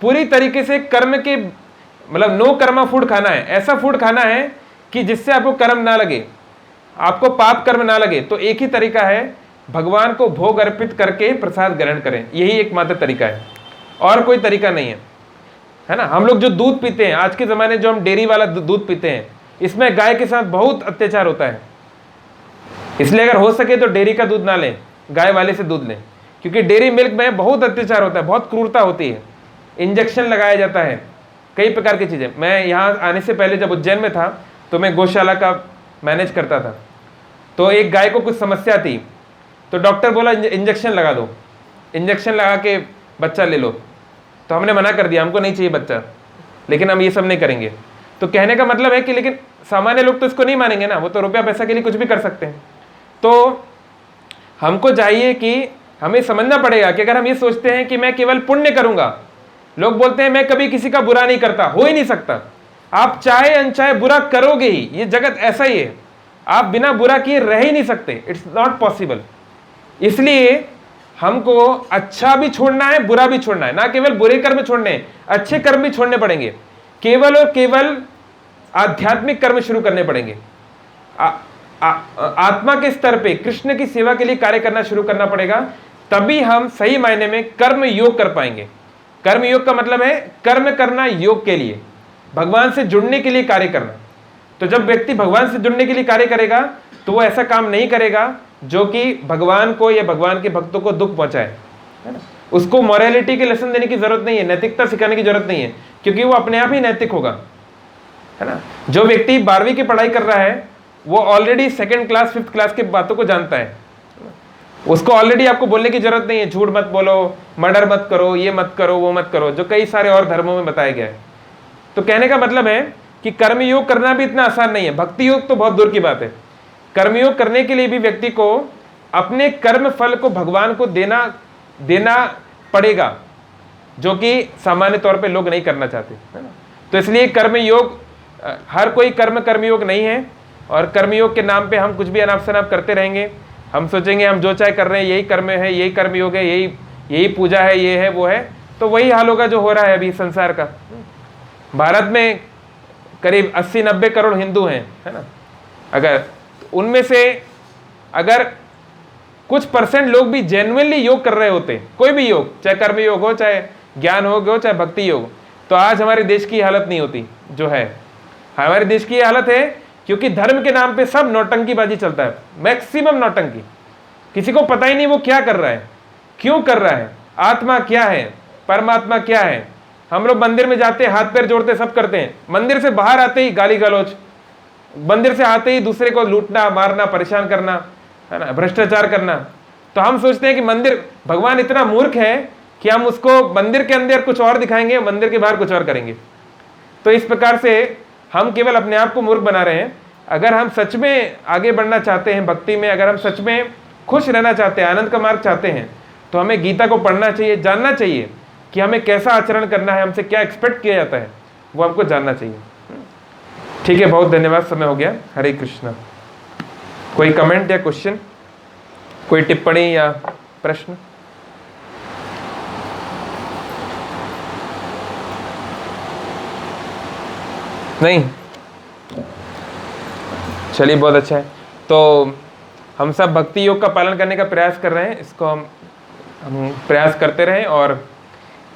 पूरी तरीके से कर्म के मतलब नो कर्मा फूड खाना है, ऐसा फूड खाना है कि जिससे आपको कर्म ना लगे, आपको पाप कर्म ना लगे, तो एक ही तरीका है, भगवान को भोग अर्पित करके प्रसाद ग्रहण करें। यही एकमात्र तरीका है, और कोई तरीका नहीं है ना? हम लोग जो दूध पीते हैं आज के ज़माने, जो हम डेयरी वाला दूध पीते हैं, इसमें गाय के साथ बहुत अत्याचार होता है। इसलिए अगर हो सके तो डेयरी का दूध ना लें, गाय वाले से दूध लें, क्योंकि डेयरी मिल्क में बहुत अत्याचार होता है, बहुत क्रूरता होती है, इंजेक्शन लगाया जाता है, कई प्रकार की चीज़ें। मैं यहाँ आने से पहले जब उज्जैन में था तो मैं गौशाला का मैनेज करता था। तो एक गाय को कुछ समस्या थी, तो डॉक्टर बोला इंजेक्शन लगा दो, इंजेक्शन लगा के बच्चा ले लो। तो हमने मना कर दिया, हमको नहीं चाहिए बच्चा, लेकिन हम ये सब नहीं करेंगे। तो कहने का मतलब है कि लेकिन सामान्य लोग तो इसको नहीं मानेंगे ना, वो तो रुपया पैसा के लिए कुछ भी कर सकते हैं। तो हमको चाहिए कि हमें समझना पड़ेगा कि अगर हम ये सोचते हैं कि मैं केवल पुण्य करूंगा, लोग बोलते हैं मैं कभी किसी का बुरा नहीं करता, हो ही नहीं सकता। आप चाहे अनचाहे बुरा करोगे ही, ये जगत ऐसा ही है, आप बिना बुरा किए रह ही नहीं सकते, इट्स नॉट पॉसिबल। इसलिए हमको अच्छा भी छोड़ना है, बुरा भी छोड़ना है, ना केवल बुरे कर्म छोड़ने हैं, अच्छे कर्म भी छोड़ने पड़ेंगे। केवल और केवल आध्यात्मिक कर्म शुरू करने पड़ेंगे। आत्मा के स्तर पे कृष्ण की सेवा के लिए कार्य करना शुरू करना पड़ेगा, तभी हम सही मायने में कर्म योग कर पाएंगे। कर्म योग का मतलब है कर्म करना योग के लिए, भगवान से जुड़ने के लिए कार्य करना। तो जब व्यक्ति भगवान से जुड़ने के लिए कार्य करेगा तो वो ऐसा काम नहीं करेगा जो कि भगवान को या भगवान के भक्तों को दुख पहुंचाए, है ना? उसको मॉरलिटी के लेसन देने की जरूरत नहीं है, नैतिकता सिखाने की जरूरत नहीं है, क्योंकि वो अपने आप ही नैतिक होगा, है ना? जो व्यक्ति 12वीं की पढ़ाई कर रहा है वो already 2nd class 5th class के बातों को जानता है, उसको ऑलरेडी आपको बोलने की जरूरत नहीं है, झूठ मत बोलो, मर्डर मत करो, ये मत करो, वो मत करो, जो कई सारे और धर्मों में बताया गया है। तो कहने का मतलब है कि कर्मयोग करना भी इतना आसान नहीं है, भक्ति योग तो बहुत दूर की बात है। कर्मयोग करने के लिए भी व्यक्ति को अपने कर्म फल को भगवान को देना पड़ेगा, जो कि सामान्य तौर पे लोग नहीं करना चाहते, है ना? तो इसलिए कर्मयोग, हर कोई कर्मयोग नहीं है, और कर्मयोग के नाम पे हम कुछ भी अनाप शनाप करते रहेंगे। हम सोचेंगे हम जो चाहे कर रहे हैं, यही कर्म है, यही कर्मयोग है, यही पूजा है, ये है वो है, तो वही हाल होगा जो हो रहा है अभी संसार का। भारत में करीब 80-90 करोड़ हिंदू हैं, है ना? अगर उनमें से अगर कुछ % लोग भी जेन्युइनली योग कर रहे होते, कोई भी योग, चाहे कर्म योग हो, चाहे ज्ञान योग हो, चाहे भक्ति योग, तो आज हमारे देश की हालत नहीं होती जो है। हमारे देश की हालत है क्योंकि धर्म के नाम पे सब नौटंकीबाजी चलता है, मैक्सिमम नौटंकी। किसी को पता ही नहीं वो क्या कर रहा है, क्यों कर रहा है, आत्मा क्या है, परमात्मा क्या है। हम लोग मंदिर में जाते हैं, हाथ पैर जोड़ते, सब करते हैं, मंदिर से बाहर आते ही गाली गलौज, मंदिर से आते ही दूसरे को लूटना, मारना, परेशान करना, है ना, भ्रष्टाचार करना। तो हम सोचते हैं कि मंदिर, भगवान इतना मूर्ख है कि हम उसको मंदिर के अंदर कुछ और दिखाएंगे, मंदिर के बाहर कुछ और करेंगे। तो इस प्रकार से हम केवल अपने आप को मूर्ख बना रहे हैं। अगर हम सच में आगे बढ़ना चाहते हैं भक्ति में, अगर हम सच में खुश रहना चाहते हैं, आनंद का मार्ग चाहते हैं, तो हमें गीता को पढ़ना चाहिए, जानना चाहिए कि हमें कैसा आचरण करना है, हमसे क्या एक्सपेक्ट किया जाता है, वो हमको जानना चाहिए। ठीक है, बहुत धन्यवाद, समय हो गया। हरे कृष्णा। कोई कमेंट या क्वेश्चन, कोई टिप्पणी या प्रश्न? नहीं? चलिए, बहुत अच्छा है। तो हम सब भक्ति योग का पालन करने का प्रयास कर रहे हैं, इसको हम प्रयास करते रहें। और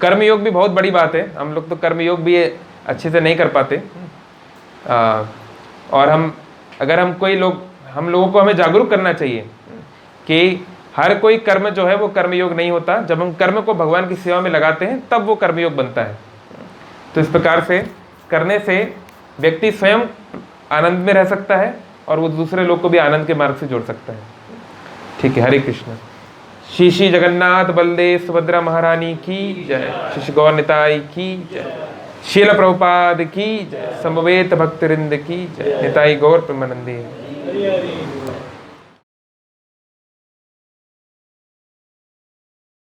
कर्म योग भी बहुत बड़ी बात है, हम लोग तो कर्म योग भी अच्छे से नहीं कर पाते। और अगर हम लोगों को हमें जागरूक करना चाहिए कि हर कोई कर्म जो है वो कर्मयोग नहीं होता। जब हम कर्म को भगवान की सेवा में लगाते हैं तब वो कर्मयोग बनता है। तो इस प्रकार से करने से व्यक्ति स्वयं आनंद में रह सकता है और वो दूसरे लोग को भी आनंद के मार्ग से जोड़ सकता है। ठीक है, हरे कृष्ण। श्री श्री जगन्नाथ बलदेव सुभद्रा महारानी की जय। श्री श्री गौर निताई की जय। शील प्रभुपाद की जय। समवेत भक्तवृंद की जय। निताई गौर प्रेमानंदी।